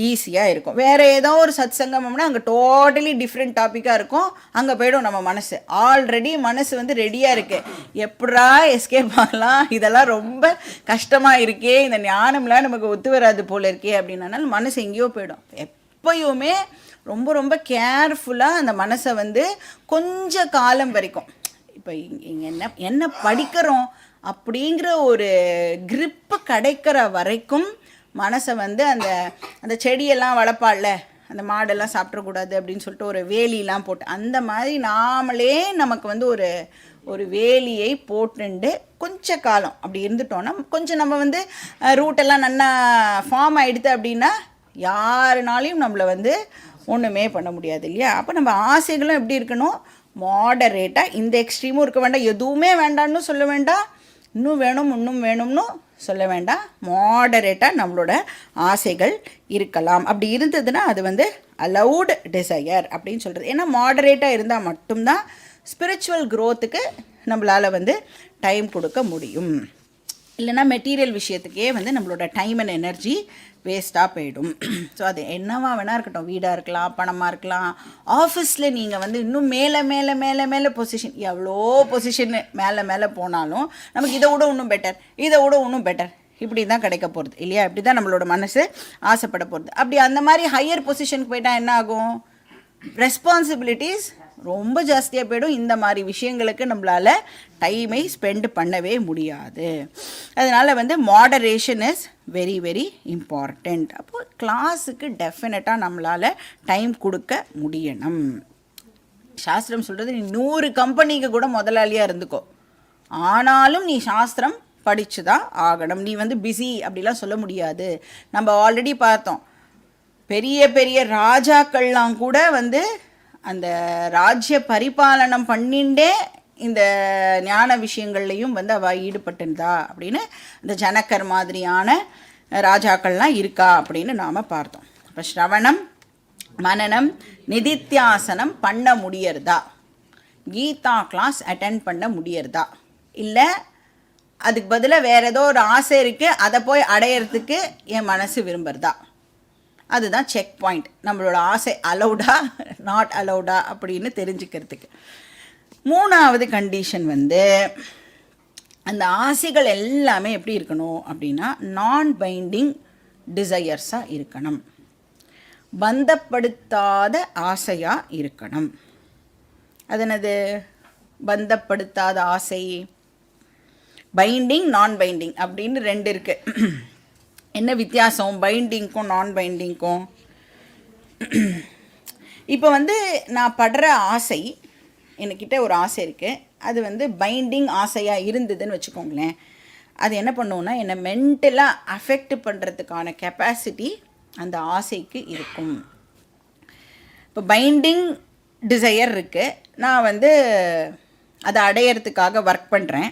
ஈஸியாக இருக்கும். வேறு ஏதோ ஒரு சத்சங்கம்னா அங்கே டோட்டலி டிஃப்ரெண்ட் டாப்பிக்காக இருக்கும், அங்கே போய்டும் நம்ம மனசு. ஆல்ரெடி மனசு வந்து ரெடியாக இருக்குது, எப்படா எஸ்கேப் ஆகலாம், இதெல்லாம் ரொம்ப கஷ்டமாக இருக்கே, இந்த ஞானம்லாம் நமக்கு ஒத்து வராது போல இருக்கே அப்படின்னால மனசு எங்கேயோ போய்டும். எப்பயுமே ரொம்ப ரொம்ப கேர்ஃபுல்லாக அந்த மனசை வந்து கொஞ்ச காலம் வரைக்கும், இப்போ இங்கே என்ன படிக்கிறோம் அப்படிங்கிற ஒரு கிரிப்பு கிடைக்கிற வரைக்கும் மனசை வந்து அந்த செடியெல்லாம் வளர்ப்பாள்ல, அந்த மாடெல்லாம் சாப்பிடக்கூடாது அப்படின்னு சொல்லிட்டு ஒரு வேலியெலாம் போட்டு, அந்த மாதிரி நாமளே நமக்கு வந்து ஒரு வேலியை போட்டுண்டு கொஞ்ச காலம் அப்படி இருந்துட்டோன்னா கொஞ்சம் நம்ம வந்து ரூட்டெல்லாம் நல்லா ஃபார்ம் ஆகிடுது அப்படின்னா யாருனாலையும் நம்மளை வந்து ஒன்றுமே பண்ண முடியாது இல்லையா. அப்போ நம்ம ஆசைகளும் எப்படி இருக்கணும், மாடரேட்டாக, இந்த எக்ஸ்ட்ரீமும் இருக்க வேண்டாம், எதுவுமே வேண்டாம்னு சொல்ல வேண்டாம், இன்னும் வேணும்னு சொல்ல வேண்டாம், மாடரேட்டாக நம்மளோட ஆசைகள் இருக்கலாம். அப்படி இருந்ததுன்னா அது வந்து அலவுட் டிசையர் அப்படின்னு சொல்கிறது. ஏன்னா மாடரேட்டாக இருந்தால் மட்டும்தான் ஸ்பிரிச்சுவல் க்ரோத்துக்கு நம்மளால் வந்து டைம் கொடுக்க முடியும். இல்லைனா மெட்டீரியல் விஷயத்துக்கே வந்து நம்மளோட டைம் அண்ட் எனர்ஜி வேஸ்ட்டாக போயிடும். ஸோ அது என்னவா வேணா இருக்கட்டும், வீடாக இருக்கலாம், பணமாக இருக்கலாம், ஆஃபீஸில் நீங்கள் வந்து இன்னும் மேலே மேலே மேலே மேலே பொசிஷன், எவ்வளோ பொசிஷன் மேலே மேலே போனாலும் நமக்கு இதை விட இன்னும் பெட்டர், இதை விட இன்னும் பெட்டர், இப்படி தான் கிடைக்க போகிறது இல்லையா? இப்படி தான் நம்மளோட மனசு ஆசைப்பட போகிறது. அப்படி அந்த மாதிரி ஹையர் பொசிஷனுக்கு போயிட்டால் என்ன ஆகும்? ரெஸ்பான்சிபிலிட்டிஸ் ரொம்ப ஜாஸ்தியாக போய்டும். இந்த மாதிரி விஷயங்களுக்கு நம்மளால் டைமை ஸ்பெண்ட் பண்ணவே முடியாது. அதனால் வந்து moderation is very very important. அப்போது கிளாஸுக்கு டெஃபினட்டாக நம்மளால் டைம் கொடுக்க முடியணும். சாஸ்திரம் சொல்கிறது, நீ 100 கம்பெனிக்கு கூட முதலாளியாக இருந்துக்கோ, ஆனாலும் நீ சாஸ்திரம் படித்து தான் ஆகணும். நீ வந்து பிஸி அப்படிலாம் சொல்ல முடியாது. நம்ம ஆல்ரெடி பார்த்தோம், பெரிய பெரிய ராஜாக்கள்லாம் கூட வந்து அந்த ராஜ்ய பரிபாலனம் பண்ணிண்டே இந்த ஞான விஷயங்கள்லையும் வந்து அவள் ஈடுபட்டிருந்தா அப்படின்னு இந்த ஜனக்கர் மாதிரியான ராஜாக்கள்லாம் இருக்கா அப்படின்னு நாம் பார்த்தோம். இப்போ ஸ்ரவணம் மனனம் நிதித்தியாசனம் பண்ண முடியறதா? கீதா கிளாஸ் அட்டெண்ட் பண்ண முடியறதா? இல்லை அதுக்கு பதிலாக வேறு ஏதோ ஒரு ஆசை இருக்குது, அதை போய் அடையிறதுக்கு என் மனசு விரும்புகிறதா? அதுதான் செக் பாயிண்ட். நம்மளோட ஆசை அலௌடா நாட் அலௌடா அப்படின்னு தெரிஞ்சுக்கிறதுக்கு. 3வது கண்டிஷன் வந்து அந்த ஆசைகள் எல்லாமே எப்படி இருக்கணும் அப்படின்னா நான் பைண்டிங் டிசையர்ஸாக இருக்கணும், பந்தப்படுத்தாத ஆசையாக இருக்கணும். அதனது பந்தப்படுத்தாத ஆசை, பைண்டிங் நான் பைண்டிங் அப்படின்னு 2 இருக்குது. என்ன வித்தியாசம் பைண்டிங்க்கும் நான் பைண்டிங்க்கும்? இப்போ வந்து நான் படுற ஆசை, என்கிட்ட ஒரு ஆசை இருக்குது, அது வந்து பைண்டிங் ஆசையாக இருந்ததுன்னு வச்சுக்கோங்களேன். அது என்ன பண்ணுவோன்னா என்னை மென்டலாக அஃபெக்ட் பண்ணுறதுக்கான கெப்பாசிட்டி அந்த ஆசைக்கு இருக்கும். இப்போ பைண்டிங் டிசையர் இருக்குது, நான் வந்து அதை அடையிறதுக்காக ஒர்க் பண்ணுறேன்.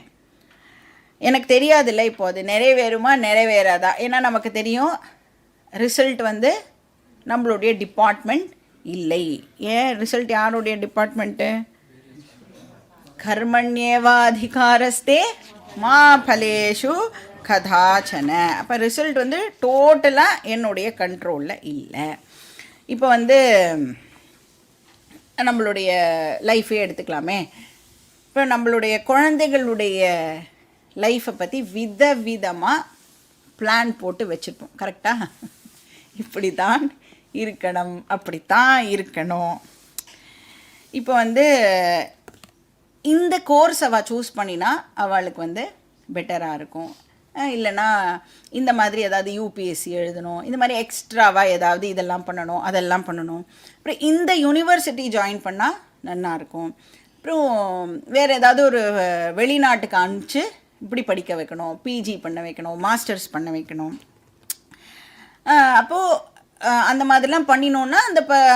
எனக்கு தெரியாதில்ல இப்போ அது நிறைவேறுமா நிறைவேறாதா. ஏன்னா நமக்கு தெரியும் ரிசல்ட் வந்து நம்மளுடைய டிபார்ட்மெண்ட் இல்லை. ஏன் ரிசல்ட் யாருடைய டிபார்ட்மெண்ட்டு? கர்மண்யேவாதிகாரஸ்தே மா பலேஷு கதாச்சன. அப்போ ரிசல்ட் வந்து டோட்டலாக என்னுடைய கண்ட்ரோலில் இல்லை. இப்போ வந்து நம்மளுடைய லைஃபே எடுத்துக்கலாமே. இப்போ நம்மளுடைய குழந்தைகளுடைய லைஃப்பை பற்றி விதவிதமாக பிளான் போட்டு வச்சுருப்போம், கரெக்டாக? இப்படி தான் இருக்கணும், அப்படித்தான் இருக்கணும். இப்போ வந்து இந்த கோர்ஸ் அவள் சூஸ் பண்ணினா அவளுக்கு வந்து பெட்டராக இருக்கும். இல்லைனா இந்த மாதிரி ஏதாவது யூபிஎஸ்சி எழுதணும், இந்த மாதிரி எக்ஸ்ட்ராவாக ஏதாவது இதெல்லாம் பண்ணணும் அதெல்லாம் பண்ணணும். அப்புறம் இந்த யூனிவர்சிட்டி ஜாயின் பண்ணால் நல்லாயிருக்கும். அப்புறம் வேறு ஏதாவது ஒரு வெளிநாட்டுக்கு அனுப்பிச்சு இப்படி படிக்க வைக்கணும், பிஜி பண்ண வைக்கணும், மாஸ்டர்ஸ் பண்ண வைக்கணும். அப்போது அந்த மாதிரிலாம் பண்ணினோன்னா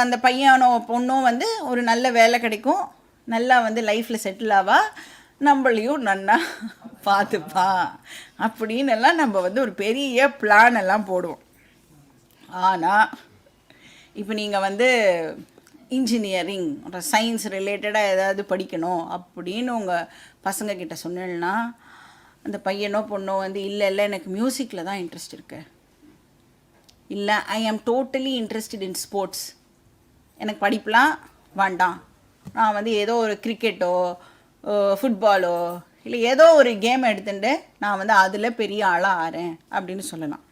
அந்த பையனோ பொண்ணோ வந்து ஒரு நல்ல வேலை கிடைக்கும், நல்லா வந்து லைஃப்பில் செட்டில் ஆவா, நம்மளையும் நன்னா பார்த்துப்பா அப்படின்னு எல்லாம் நம்ம வந்து ஒரு பெரிய பிளான் எல்லாம் போடுவோம். ஆனால் இப்போ நீங்கள் வந்து இன்ஜினியரிங் சயின்ஸ் ரிலேட்டடாக ஏதாவது படிக்கணும் அப்படின்னு உங்கள் பசங்கக்கிட்ட சொன்னேன்னா அந்த பையனோ பொண்ணோ வந்து இல்லை எனக்கு மியூசிக்கில் தான் இன்ட்ரெஸ்ட் இருக்கு, இல்லை ஐ ஆம் டோட்டலி இன்ட்ரெஸ்டட் இன் ஸ்போர்ட்ஸ், எனக்கு படிப்புலாம் வேண்டாம், நான் வந்து ஏதோ ஒரு கிரிக்கெட்டோ ஃபுட்பாலோ இல்லை ஏதோ ஒரு கேம் எடுத்துட்டு நான் வந்து அதில் பெரிய ஆளாக ஆறேன் அப்படின்னு சொல்லலாம்.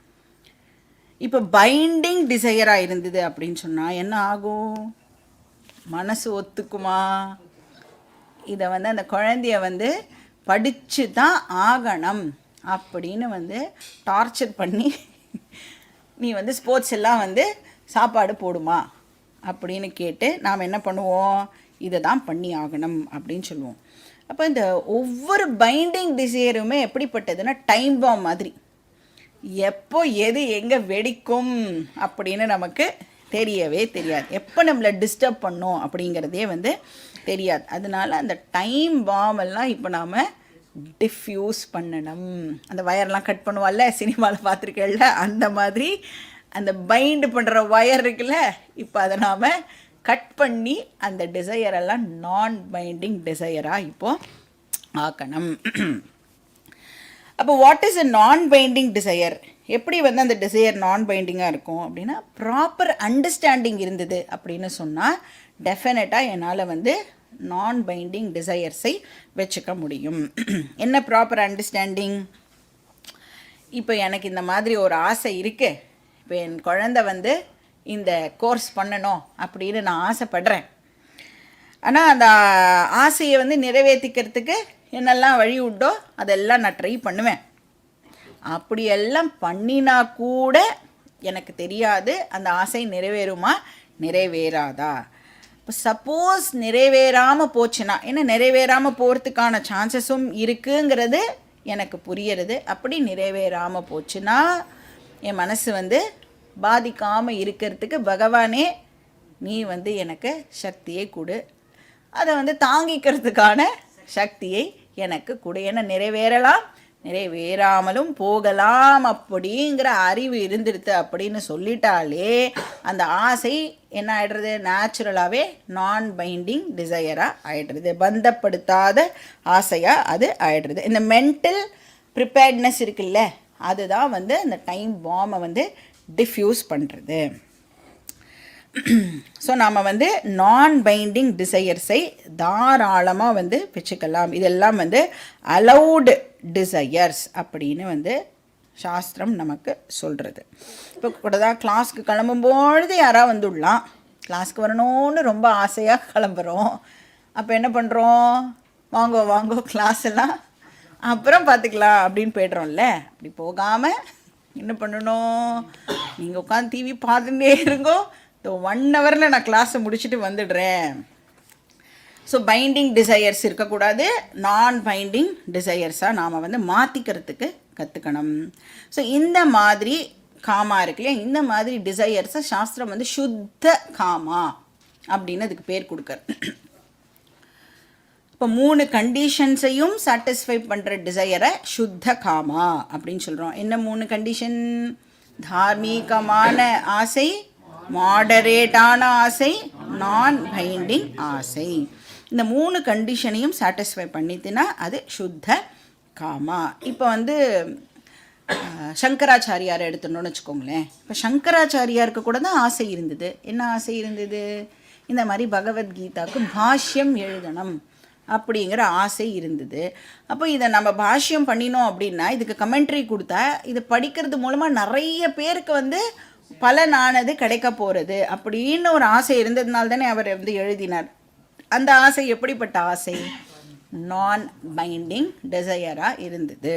இப்போ பைண்டிங் டிசையராக இருந்தது அப்படின்னு சொன்னால் என்ன ஆகும்? மனசு ஒத்துக்குமா? இதை வந்து அந்த குழந்தைய வந்து படித்து தான் ஆகணும் அப்படின்னு வந்து டார்ச்சர் பண்ணி நீ வந்து ஸ்போர்ட்ஸ் எல்லாம் வந்து சாப்பாடு போடுமா அப்படின்னு கேட்டு நாம் என்ன பண்ணுவோம்? இதை தான் பண்ணி ஆகணும் அப்படின்னு சொல்லுவோம். அப்போ இந்த ஒவ்வொரு பைண்டிங் டிசையருமே எப்படிப்பட்டதுன்னா டைம் பாம் மாதிரி, எப்போ எது எங்கே வெடிக்கும் அப்படின்னு நமக்கு தெரியவே தெரியாது, எப்போ நம்மளை டிஸ்டர்ப் பண்ணோம் அப்படிங்கிறதே வந்து தெரியாது. அதனால அந்த டைம் பாம் எல்லாம் இப்போ நாம் டிஃப்யூஸ் பண்ணணும். அந்த வயர்லாம் கட் பண்ணுவாள்ல, சினிமாவில் பார்த்துருக்கேன்ல, அந்த மாதிரி அந்த பைண்டு பண்ணுற ஒயர் இருக்குல்ல, இப்போ அதை நாம் கட் பண்ணி அந்த டிசையரெல்லாம் நான் பைண்டிங் டிசையராக இப்போது ஆக்கணும். அப்போ வாட் இஸ் எ நான் பைண்டிங் டிசையர்? எப்படி வந்து அந்த டிசையர் நான் பைண்டிங்காக இருக்கும் அப்படின்னா, ப்ராப்பர் அண்டர்ஸ்டாண்டிங் இருந்தது அப்படின்னு சொன்னால் டெஃபினட்டாக என்னால் வந்து நான் பைண்டிங் டிசையர்ஸை வச்சுக்க முடியும். என்ன ப்ராப்பர் அண்டர்ஸ்டாண்டிங்? இப்போ எனக்கு இந்த மாதிரி ஒரு ஆசை இருக்குது, இப்போ என் குழந்தை வந்து இந்த கோர்ஸ் பண்ணணும் அப்படின்னு நான் ஆசைப்படுறேன். ஆனால் அந்த ஆசையை வந்து நிறைவேற்றிக்கிறதுக்கு என்னெல்லாம் வழி உண்டோ அதெல்லாம் நான் ட்ரை பண்ணுவேன். அப்படியெல்லாம் பண்ணினா கூட எனக்கு தெரியாது அந்த ஆசை நிறைவேறுமா நிறைவேறாதா. இப்போ சப்போஸ் நிறைவேறாமல் போச்சுன்னா, ஏன்னா நிறைவேறாமல் போகிறதுக்கான சான்சஸும் இருக்குங்கிறது எனக்கு புரியறது. அப்படி நிறைவேறாமல் போச்சுன்னா என் மனசு வந்து பாதிக்காமல் இருக்கிறதுக்கு பகவானே நீ வந்து எனக்கு சக்தியை கொடு, அதை வந்து தாங்கிக்கிறதுக்கான சக்தியை எனக்கு கொடு. ஏன்னா நிறைவேறலாம் நிறைவேறாமலும் போகலாம் அப்படிங்கிற அறிவு இருந்துடுது அப்படின்னு சொல்லிட்டாலே அந்த ஆசை என்ன ஆகிடுறது, நேச்சுரலாகவே நான் பைண்டிங் டிசையராக ஆகிடுறது, பந்தப்படுத்தாத ஆசையாக அது ஆகிடுறது. இந்த மென்டல் ப்ரிப்பேர்ட்னஸ் இருக்குல்ல, அதுதான் வந்து அந்த டைம் பாம்பை வந்து டிஃப்யூஸ் பண்ணுறது. ஸோ நாம் வந்து நான் பைண்டிங் டிசையர்ஸை தாராளமாக வந்து வச்சுக்கலாம். இதெல்லாம் வந்து அலவுடு டிசையர்ஸ் அப்படின்னு வந்து சாஸ்திரம் நமக்கு சொல்கிறது. இப்போ கூட தான் கிளாஸ்க்கு கிளம்பும்பொழுது யாராவது வந்துடலாம், கிளாஸ்க்கு வரணும்னு ரொம்ப ஆசையாக கிளம்புறோம். அப்போ என்ன பண்ணுறோம், வாங்கோ வாங்கோ கிளாஸ் எல்லாம் அப்புறம் பார்த்துக்கலாம் அப்படின்னு போய்ட்றோம்ல. அப்படி போகாமல் என்ன பண்ணணும், நீங்கள் உட்காந்து டிவி பார்த்துட்டே இருங்கோ, இந்த 1 ஹவரில் நான் கிளாஸை முடிச்சுட்டு வந்துடுறேன். ஸோ பைண்டிங் டிசையர்ஸ் இருக்கக்கூடாது, நான் பைண்டிங் டிசையர்ஸாக நாம் வந்து மாற்றிக்கிறதுக்கு கற்றுக்கணும். ஸோ இந்த மாதிரி காமா இருக்கு இல்லையா, இந்த மாதிரி டிசையர்ஸை சாஸ்திரம் வந்து சுத்த காமா அப்படின்னு அதுக்கு பேர் கொடுக்குற. இப்போ 3 கண்டிஷன்ஸையும் சாட்டிஸ்ஃபை பண்ணுற டிசையரை சுத்த காமா அப்படின்னு சொல்கிறோம். என்ன 3 கண்டிஷன்? தார்மீகமான ஆசை, மாடரேட்டான ஆசை, நான் பைண்டிங் ஆசை. இந்த 3 கண்டிஷனையும் சாட்டிஸ்ஃபை பண்ணிட்டுனா அது சுத்த காமா. இப்போ வந்து சங்கராச்சாரியாரை எடுத்துட்டோன்னு வச்சுக்கோங்களேன். இப்போ சங்கராச்சாரியாருக்கு கூட தான் ஆசை இருந்தது. என்ன ஆசை இருந்தது? இந்த மாதிரி பகவத்கீதாவுக்கு பாஷ்யம் எழுதணும் அப்படிங்கிற ஆசை இருந்தது. அப்போ இதை நம்ம பாஷ்யம் பண்ணினோம் அப்படின்னா, இதுக்கு கமெண்ட்ரி கொடுத்தா இது படிக்கிறது மூலமாக நிறைய பேருக்கு வந்து பலனானது கிடைக்க போகிறது அப்படின்னு ஒரு ஆசை இருந்ததுனால தானே அவர் வந்து எழுதினார். அந்த ஆசை எப்படிப்பட்ட ஆசை? நான் பைண்டிங் டிசையராக இருந்தது.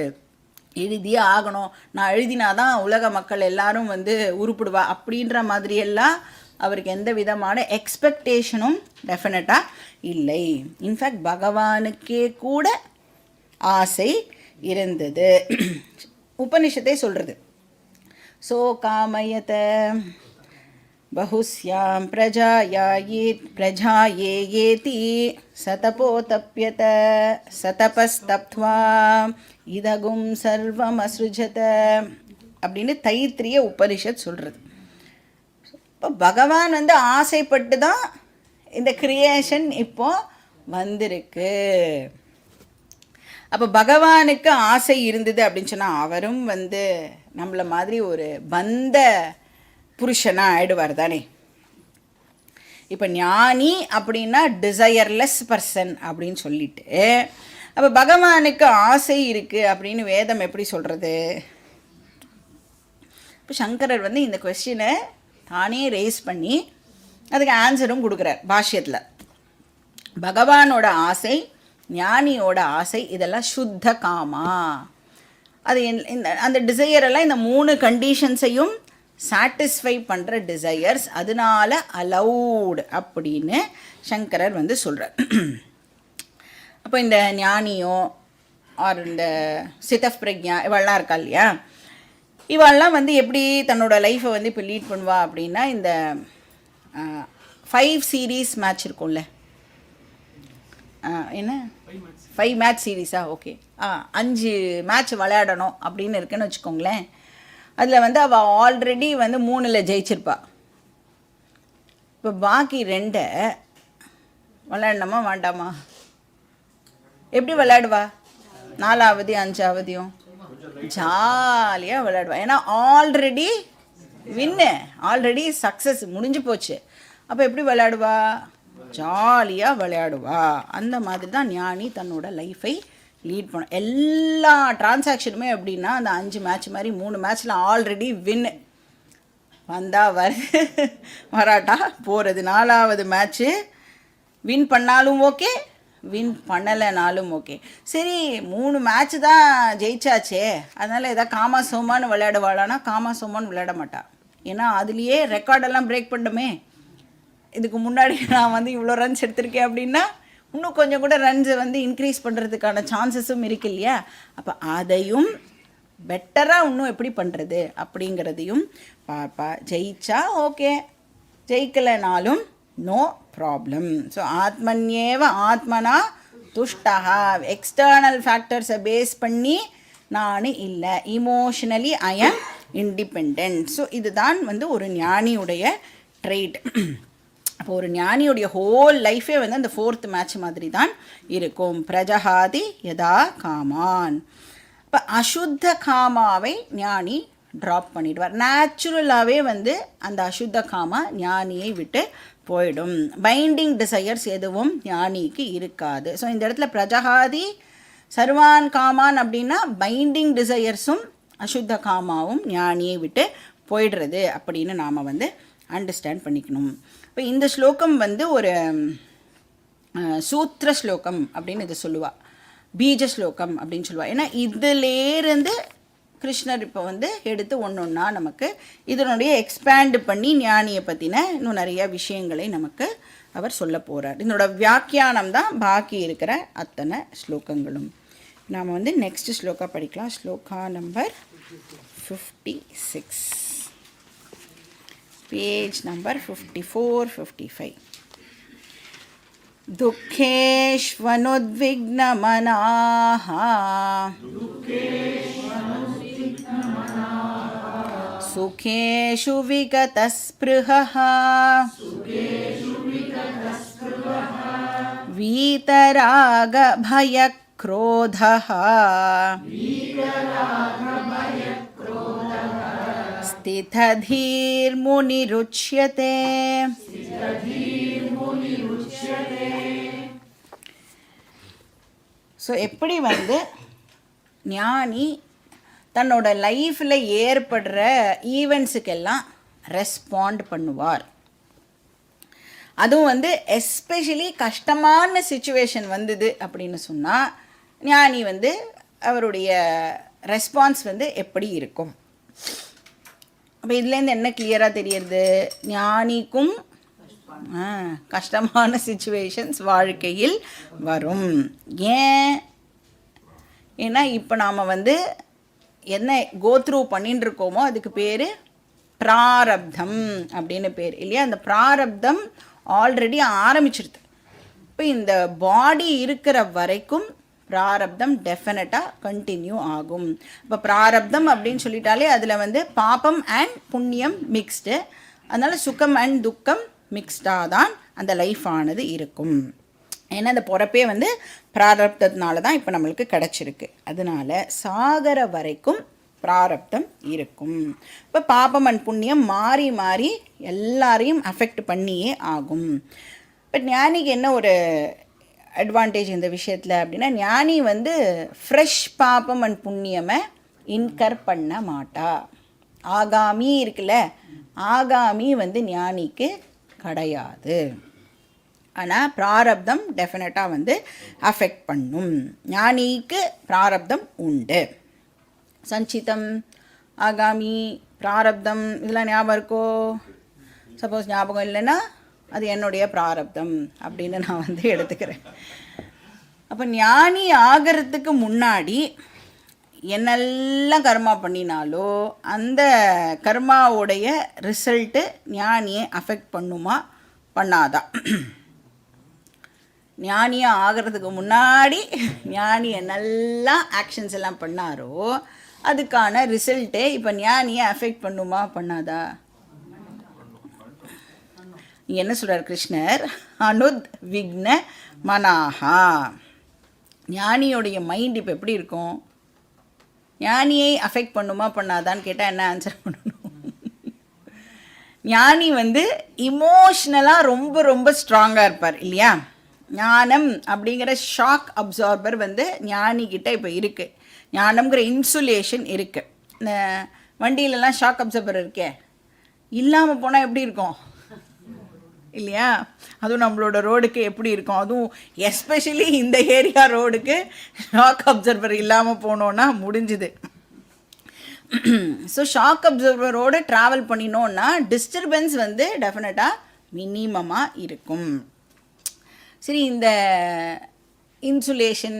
எழுதியே ஆகணும், நான் எழுதினாதான் உலக மக்கள் எல்லாரும் வந்து உருப்பிடுவா அப்படின்ற மாதிரியெல்லாம் அவருக்கு எந்த விதமான எக்ஸ்பெக்டேஷனும் டெஃபினட்டாக இல்லை. இன்ஃபேக்ட் பகவானுக்கே கூட ஆசை இருந்தது. உபனிஷத்தை சொல்கிறது, சோ காமயத பகுஸ்யாம் பிரஜாயேயேதி சதபோதப்யத சதபஸ்தப்த்வா இதகும் சர்வம் அஸ்ருஜத அப்படின்னு தைத்திரிய உபனிஷத் சொல்கிறது. இப்போ பகவான் வந்து ஆசைப்பட்டு தான் இந்த கிரியேஷன் இப்போ வந்திருக்கு. அப்போ பகவானுக்கு ஆசை இருந்தது அப்படின்னு சொன்னால் அவரும் வந்து நம்மளை மாதிரி ஒரு பந்த புருஷனாக ஆயிடுவார் தானே. இப்போ ஞானி அப்படின்னா டிசையர்லெஸ் பர்சன் அப்படின்னு சொல்லிட்டு, அப்போ பகவானுக்கு ஆசை இருக்குது அப்படின்னு வேதம் எப்படி சொல்கிறது? இப்போ சங்கரர் வந்து இந்த கொஸ்டினை தானே ரேஸ் பண்ணி அதுக்கு ஆன்சரும் கொடுக்குறார் பாஷ்யத்தில். பகவானோட ஆசை, ஞானியோட ஆசை, இதெல்லாம் சுத்த காமா. அது அந்த டிசையரெல்லாம் இந்த 3 கண்டிஷன்ஸையும் சாட்டிஸ்ஃபை பண்ணுற டிசையர்ஸ், அதனால அலவுட் அப்படின்னு சங்கரர் வந்து சொல்கிறார். அப்போ இந்த ஞானியோ ஆர் இந்த சிதப் பிரக்ஞா இவெல்லாம் இருக்கா இல்லையா, இவெல்லாம் வந்து எப்படி தன்னோட லைஃப்பை வந்து இப்போ லீட் பண்ணுவா அப்படின்னா, இந்த 5 சீரீஸ் மேட்ச் இருக்கும்ல, என்ன 5 மேட்ச் சீரீஸா, ஓகே 5 மேட்ச் விளையாடணும் அப்படின்னு இருக்குன்னு வச்சுக்கோங்களேன். அதில் வந்து அவள் ஆல்ரெடி வந்து 3ல் ஜெயிச்சிருப்பா. இப்போ பாக்கி 2 விளையாடணுமா வேண்டாமா? எப்படி விளையாடுவா? 4வது 5வதையும் ஜாலியாக விளையாடுவா. ஏன்னா ஆல்ரெடி வின்னு, ஆல்ரெடி சக்ஸஸ் முடிஞ்சு போச்சு. அப்போ எப்படி விளையாடுவா? ஜாலியாக விளையாடுவா. அந்த மாதிரி தான் ஞானி தன்னோட லைஃபை லீட் பண்ண. எல்லா டிரான்சாக்ஷனுமே எப்படின்னா அந்த 5 மேட்ச் மாதிரி 3 மேட்ச்சில் ஆல்ரெடி வின்னு. வந்தால் வராட்டா போகிறது. 4வது மேட்ச்சு வின் பண்ணாலும் ஓகே, வின் பண்ணலைனாலும் ஓகே. சரி 3 மேட்ச்சு தான் ஜெயிச்சாச்சே, அதனால் எதாவது காமா சோமான்னு விளையாடுவாளானா காமா சோமான்னு விளையாட மாட்டா. ஏன்னா அதுலேயே ரெக்கார்டெல்லாம் பிரேக் பண்ணணுமே. இதுக்கு முன்னாடி நான் இவ்வளோ ரன்ஸ் எடுத்திருக்கேன் அப்படின்னா இன்னும் கொஞ்சம் கூட ரன்ஸை இன்க்ரீஸ் பண்ணுறதுக்கான சான்சஸும் இருக்கு இல்லையா. அப்போ அதையும் பெட்டராக இன்னும் எப்படி பண்ணுறது அப்படிங்கிறதையும் பார்ப்பா. ஜெயிச்சா ஓகே, ஜெயிக்கலைனாலும் நோ ப்ராப்ளம். ஸோ ஆத்மன்யேவ ஆத்மனா துஷ்டா. எக்ஸ்டர்னல் ஃபேக்டர்ஸை பேஸ் பண்ணி நான் இல்லை, இமோஷனலி ஐ ஆம் இண்டிபெண்ட். ஸோ இதுதான் ஒரு ஞானியுடைய ட்ரெய்ட். அப்போ ஒரு ஞானியுடைய ஹோல் லைஃபே அந்த 4th மேட்ச் மாதிரி தான் இருக்கும். பிரஜஹாதி யதா காமான். இப்போ அசுத்த காமாவை ஞானி ட்ராப் பண்ணிடுவார். நேச்சுரலாகவே அந்த அசுத்த காமா ஞானியை விட்டு போயிடும். பைண்டிங் டிசையர்ஸ் எதுவும் ஞானிக்கு இருக்காது. ஸோ இந்த இடத்துல பிரஜஹாதி சர்வான் காமான் அப்படின்னா பைண்டிங் டிசையர்ஸும் அசுத்த காமாவும் ஞானியை விட்டு போயிடுறது அப்படின்னு நாம் அண்டர்ஸ்டாண்ட் பண்ணிக்கணும். இப்போ இந்த ஸ்லோகம் ஒரு சூத்திர ஸ்லோகம் அப்படின்னு இதை சொல்லுவாள், பீஜ ஸ்லோகம் அப்படின்னு சொல்லுவாள். ஏன்னா இதிலேருந்து கிருஷ்ணர் இப்போ எடுத்து ஒன்றா நமக்கு இதனுடைய எக்ஸ்பேண்ட் பண்ணி ஞானியை பற்றின இன்னும் நிறைய விஷயங்களை நமக்கு அவர் சொல்ல போகிறார். இதனோட வியாக்கியானம் தான் பாக்கி இருக்கிற அத்தனை ஸ்லோகங்களும். நாம் நெக்ஸ்ட் ஸ்லோகா படிக்கலாம். Shloka number 56, page number 54-55. துக்கேஷ்வனுத்விக்னமனாஹ சுகேஷு விகதஸ்பிருஹः வீதராகபயக்ரோதः ஸ்திததீர்முனிருச்யதே. ஸோ எப்படி ஞானி தன்னோட லைஃப்பில் ஏற்படுற ஈவெண்ட்ஸுக்கெல்லாம் ரெஸ்பாண்ட் பண்ணுவார். அதுவும் எஸ்பெஷலி கஷ்டமான சிச்சுவேஷன் வந்தது அப்படின்னு சொன்னால் ஞானி அவருடைய ரெஸ்பான்ஸ் எப்படி இருக்கும். அப்போ இதுலேருந்து என்ன கிளியராக தெரியுது? ஞானிக்கும் கஷ்டமான சிச்சுவேஷன்ஸ் வாழ்க்கையில் வரும். ஏன்னா இப்போ நாம் என்ன கோத்ரூ பண்ணின்னு இருக்கோமோ அதுக்கு பேர் பிராரப்தம் அப்படின்னு பேர் இல்லையா. அந்த பிராரப்தம் ஆல்ரெடி ஆரம்பிச்சிருது. இப்போ இந்த பாடி இருக்கிற வரைக்கும் பிராரப்தம் டெஃபினட்டாக கண்டினியூ ஆகும். இப்போ பிராரப்தம் அப்படின்னு சொல்லிட்டாலே அதில் பாபம் அண்ட் புண்ணியம் மிக்ஸ்டு. அதனால் சுகம் அண்ட் துக்கம் மிக்ஸ்டாக தான் அந்த லைஃப் ஆனது இருக்கும். ஏன்னா அந்த பிறப்பே பிராரப்தத்தினால தான் இப்போ நம்மளுக்கு கிடச்சிருக்கு. அதனால் சாகர வரைக்கும் பிராரப்தம் இருக்கும். இப்போ பாபம் அண்ட் புண்ணியம் மாறி மாறி எல்லாரையும் அஃபெக்ட் பண்ணியே ஆகும். பட் ஞானிக்கு என்ன ஒரு அட்வான்டேஜ் இந்த விஷயத்தில் அப்படின்னா, ஞானி ஃப்ரெஷ் பாபம் அண்ட் புண்ணியமை இன்கர் பண்ண மாட்டா. ஆகாமி இருக்குல்ல, ஆகாமி ஞானிக்கு கிடையாது. ஆனால் பிராரப்தம் டெஃபினட்டாக அஃபெக்ட் பண்ணும். ஞானிக்கு பிராரப்தம் உண்டு. சஞ்சிதம், ஆகாமி, பிராரப்தம் இதெல்லாம் ஞாபகம் இருக்கோ? சப்போஸ் ஞாபகம் இல்லைன்னா அது என்னுடைய பிராரப்தம் அப்படின்னு நான் எடுத்துக்கிறேன். அப்போ ஞானி ஆகிறதுக்கு முன்னாடி என்னெல்லாம் கர்மா பண்ணினாலோ அந்த கர்மாவுடைய ரிசல்ட்டு ஞானியை அஃபெக்ட் பண்ணுமா பண்ணாதா? ஞானியாக ஆகிறதுக்கு முன்னாடி ஞானி என்னெல்லாம் ஆக்ஷன்ஸ் எல்லாம் பண்ணாரோ அதுக்கான ரிசல்ட்டே இப்போ ஞானியை அஃபெக்ட் பண்ணுமா பண்ணாதா? என்ன சொல்கிறார் கிருஷ்ணர்? அனுத் விக்ன மனாஹா. ஞானியோடைய மைண்ட் இப்போ எப்படி இருக்கும்? ஞானியை அஃபெக்ட் பண்ணுமா பண்ணாதான்னு கேட்டால் என்ன ஆன்சர் பண்ணணும்? ஞானி வந்து இமோஷ்னலாக ரொம்ப ரொம்ப ஸ்ட்ராங்காக இருப்பார் இல்லையா? ஞானம் அப்படிங்கிற ஷாக் அப்சார்பர் வந்து ஞானிக்கிட்ட இப்போ இருக்குது. ஞானம்ங்கிற இன்சுலேஷன் இருக்குது. இந்த வண்டியிலலாம் ஷாக் அப்சார்பர் இருக்கே, இல்லாமல் போனால் எப்படி இருக்கும் இல்லையா? அதுவும் நம்மளோட ரோடுக்கு எப்படி இருக்கும்? அதுவும் எஸ்பெஷலி இந்த ஏரியா ரோடுக்கு ஷாக் அப்சர்வர் இல்லாமல் போனோன்னா முடிஞ்சுது. ஸோ ஷாக் அப்சர்வரோடு ட்ராவல் பண்ணினோன்னா டிஸ்டர்பன்ஸ் வந்து டெஃபினட்டாக மினிமமாக இருக்கும். சரி, இந்த இன்சுலேஷன்,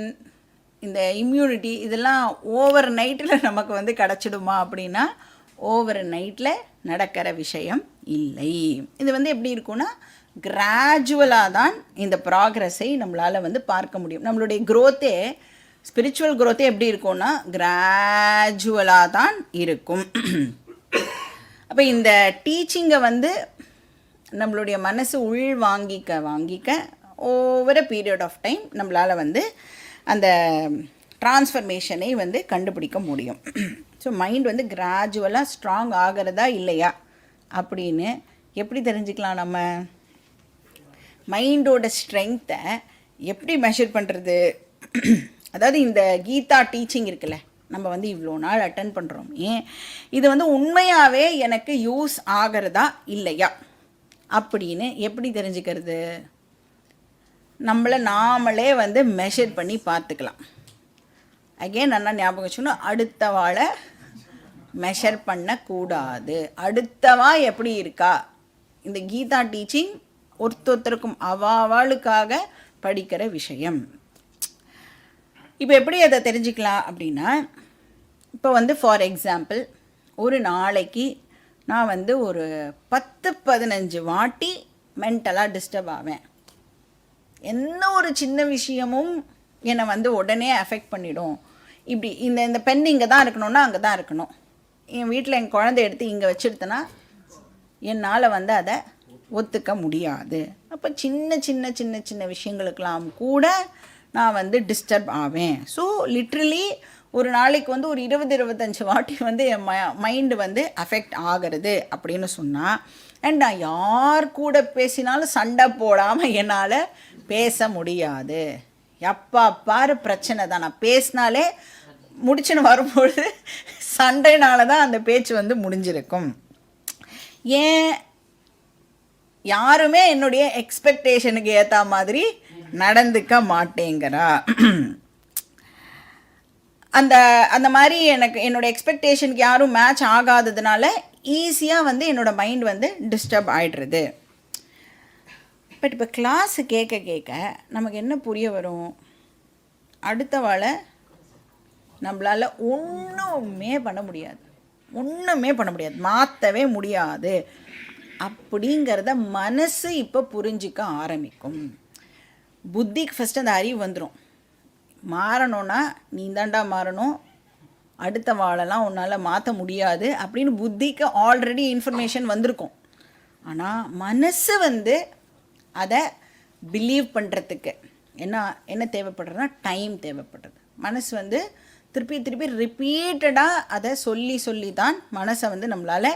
இந்த இம்யூனிட்டி இதெல்லாம் ஓவர் நைட்டில் நமக்கு வந்து கிடச்சிடுமா அப்படின்னா ஓவர் நைட்டில் நடக்கிற விஷயம் இல்லை. இது வந்து எப்படி இருக்குன்னா கிராஜுவலாக தான் இந்த ப்ராக்ரஸை நம்மளால் வந்து பார்க்க முடியும். நம்மளுடைய க்ரோத்தே, ஸ்பிரிச்சுவல் க்ரோத்தே எப்படி இருக்கும்னா கிராஜுவலாக தான் இருக்கும். அப்போ இந்த டீச்சிங்கை வந்து நம்மளுடைய மனசு உள் வாங்கிக்க over a period of time நம்மளால் வந்து அந்த டிரான்ஸ்ஃபர்மேஷனை வந்து கண்டுபிடிக்க முடியும். ஸோ மைண்ட் வந்து கிராஜுவலாக ஸ்ட்ராங் ஆகிறதா இல்லையா அப்படின்னு எப்படி தெரிஞ்சுக்கலாம்? நம்ம மைண்டோட ஸ்ட்ரென்த்தை எப்படி மெஷர் பண்ணுறது? அதாவது இந்த கீதா டீச்சிங் இருக்குல்ல, நம்ம வந்து இவ்வளோ நாள் அட்டன் பண்ணுறோமே, இது வந்து உண்மையாகவே எனக்கு யூஸ் ஆகிறதா இல்லையா அப்படின்னு எப்படி தெரிஞ்சுக்கிறது? நம்மளை நாமளே வந்து மெஷர் பண்ணி பார்த்துக்கலாம். அகெயின் நல்லா ஞாபகம் வச்சுக்கணும், அடுத்த வாழை மெஷர் பண்ணக்கூடாது. அடுத்தவா எப்படி இருக்கா? இந்த கீதா டீச்சிங் ஒருத்தருக்கும் அவாளுக்காக படிக்கிற விஷயம். இப்போ எப்படி அதை தெரிஞ்சுக்கலாம் அப்படின்னா, இப்போ வந்து ஃபார் எக்ஸாம்பிள் ஒரு நாளைக்கு நான் வந்து ஒரு 10-15 வாட்டி மென்டலாக டிஸ்டர்ப் ஆவேன். என்ன ஒரு சின்ன விஷயமும் என்னை வந்து உடனே அஃபெக்ட் பண்ணிடும். இப்படி இந்த பென் இங்கே தான் இருக்கணும்னா அங்கே தான் இருக்கணும். என் வீட்டில் என் குழந்தை எடுத்து இங்கே வச்சுருத்தேன்னா என்னால் வந்து அதை ஒத்துக்க முடியாது. அப்போ சின்ன சின்ன சின்ன சின்ன விஷயங்களுக்கெல்லாம் கூட நான் வந்து டிஸ்டர்ப் ஆவேன். ஸோ லிட்ரலி ஒரு நாளைக்கு வந்து ஒரு 20-25 வாட்டி வந்து என் மைண்டு வந்து அஃபெக்ட் ஆகிறது அப்படின்னு சொன்னால், அண்ட் நான் யார் கூட பேசினாலும் சண்டை போடாமல் என்னால் பேச முடியாது. எப்பா பாரு பிரச்சனை தான். நான் பேசினாலே முடிச்சுன்னு வரும்பொழுது சண்டைனால தான் அந்த பேச்சு வந்து முடிஞ்சிருக்கும். ஏன் யாருமே என்னுடைய எக்ஸ்பெக்டேஷனுக்கு ஏற்ற மாதிரி நடந்துக்க மாட்டேங்கிறா. அந்த அந்த மாதிரி எனக்கு என்னோடய எக்ஸ்பெக்டேஷனுக்கு யாரும் மேட்ச் ஆகாததுனால ஈஸியாக வந்து என்னோடய மைண்ட் வந்து டிஸ்டர்ப் ஆகிடுறது. பட் இப்போ கிளாஸு கேட்க கேட்க நமக்கு என்ன புரிய வரும்? அடுத்த வாழை நம்மளால் ஒன்றுமே பண்ண முடியாது, மாற்றவே முடியாது அப்படிங்கிறத மனசு இப்போ புரிஞ்சிக்க ஆரம்பிக்கும். புத்திக்கு ஃபஸ்ட்டு அந்த அறிவு வந்துடும். மாறணும்னா நீ தாண்டா மாறணும், அடுத்த வாழெல்லாம் உன்னால் மாற்ற முடியாது அப்படின்னு புத்திக்கு ஆல்ரெடி இன்ஃபர்மேஷன் வந்திருக்கும். ஆனால் மனசு வந்து அதை பிலீவ் பண்ணுறதுக்கு என்ன தேவைப்படுறதுனா டைம் தேவைப்படுறது. மனசு வந்து திருப்பி ரிப்பீட்டடாக அதை சொல்லி தான் மனசை வந்து நம்மளால்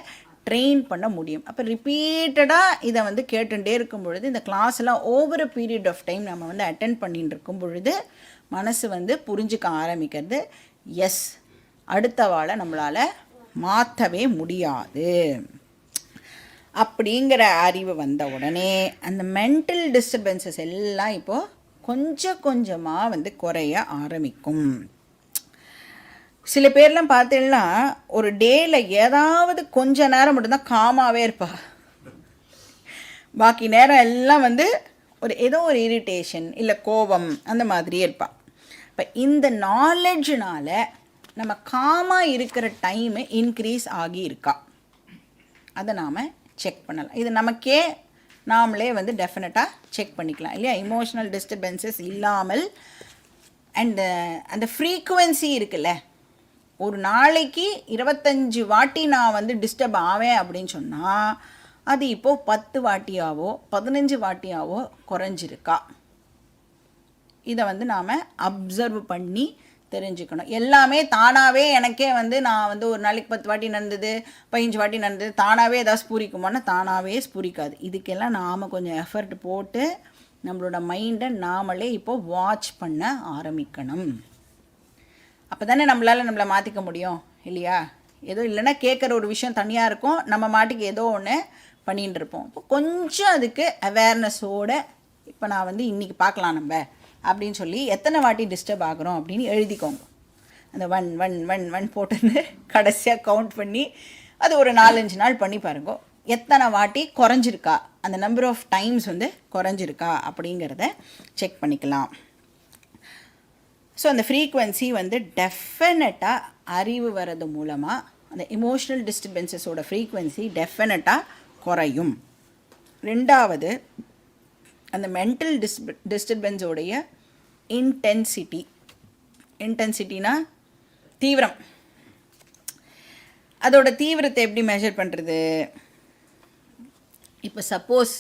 ட்ரெயின் பண்ண முடியும். அப்போ ரிப்பீட்டடாக இதை வந்து கேட்டுகிட்டே இருக்கும் பொழுது, இந்த கிளாஸ்லாம் over a period of time நம்ம வந்து அட்டென்ட் பண்ணிட்டு இருக்கும் பொழுது மனசு வந்து புரிஞ்சுக்க ஆரம்பிக்கிறது, எஸ் அடுத்த வாழை நம்மளால் மாற்றவே முடியாது அப்படிங்கிற அறிவு வந்த உடனே அந்த மென்டல் டிஸ்டர்பன்சஸ் எல்லாம் இப்போது கொஞ்சம் கொஞ்சமாக வந்து குறைய ஆரம்பிக்கும். சில பேர்லாம் பார்த்தீங்கன்னா ஒரு டேயில் ஏதாவது கொஞ்ச நேரம் மட்டும்தான் காமாகவே இருப்பா, பாக்கி நேரம் எல்லாம் வந்து ஏதோ ஒரு இரிட்டேஷன் இல்லை கோபம் அந்த மாதிரியே இருப்பாள். இப்போ இந்த நாலெட்ஜினால் நம்ம காமாக இருக்கிற டைமு இன்க்ரீஸ் ஆகி இருக்கா, அதை நாம் செக் பண்ணலாம். இது நமக்கே நாமளே வந்து டெஃபினட்டாக செக் பண்ணிக்கலாம் இல்லையா? இமோஷ்னல் டிஸ்டர்பன்சஸ் இல்லாமல் அண்டு அந்த ஃப்ரீக்குவென்சி இருக்குல்ல, ஒரு நாளைக்கு 25 வாட்டி நான் வந்து டிஸ்டர்ப் ஆவேன் அப்படின்னு சொன்னால் அது இப்போது 10 வாட்டியாவோ 15 வாட்டியாவோ குறைஞ்சிருக்கா. இதை வந்து நாம் அப்சர்வ் பண்ணி தெரிஞ்சுக்கணும். எல்லாமே தானாகவே எனக்கே வந்து நான் வந்து ஒரு நாளைக்கு 10 வாட்டி நடந்தது 15 வாட்டி நடந்தது தானாகவே ஏதாவது ஸ்பூரிக்குமானா தானாகவே ஸ்பூரிக்காது. இதுக்கெல்லாம் நாம் கொஞ்சம் எஃபர்ட் போட்டு நம்மளோட மைண்டை நாமளே இப்போது வாட்ச் பண்ண ஆரம்பிக்கணும். அப்போ தானே நம்மளை மாற்றிக்க முடியும் இல்லையா? ஏதோ இல்லைன்னா கேட்குற ஒரு விஷயம் தனியாக இருக்கும், நம்ம மாட்டுக்கு ஏதோ ஒன்று பண்ணிகிட்டு இருப்போம். இப்போ கொஞ்சம் அதுக்கு அவேர்னஸோடு இப்போ நான் வந்து இன்றைக்கி பார்க்கலாம் நம்ம அப்படின்னு சொல்லி எத்தனை வாட்டி டிஸ்டர்ப் ஆகிறோம் அப்படின்னு எழுதிக்கோங்க. அந்த 1 1 1 1 போட்டுன்னு கடைசியாக கவுண்ட் பண்ணி அது ஒரு 4-5 நாள் பண்ணி பாருங்க, எத்தனை வாட்டி குறைஞ்சிருக்கா, அந்த நம்பர் ஆஃப் டைம்ஸ் வந்து குறைஞ்சிருக்கா அப்படிங்கிறத செக் பண்ணிக்கலாம். ஸோ அந்த ஃப்ரீக்குவென்சி வந்து டெஃபினட்டாக அறிவு வர்றது மூலமாக அந்த இமோஷ்னல் டிஸ்டர்பன்ஸஸோட ஃப்ரீக்குவென்சி டெஃபினட்டாக குறையும். ரெண்டாவது, அந்த மென்டல் டிஸ்டர்பன்ஸோடைய இன்டென்சிட்டினா தீவிரம். அதோட தீவிரத்தை எப்படி மெஷர் பண்ணுறது? இப்போ சப்போஸ்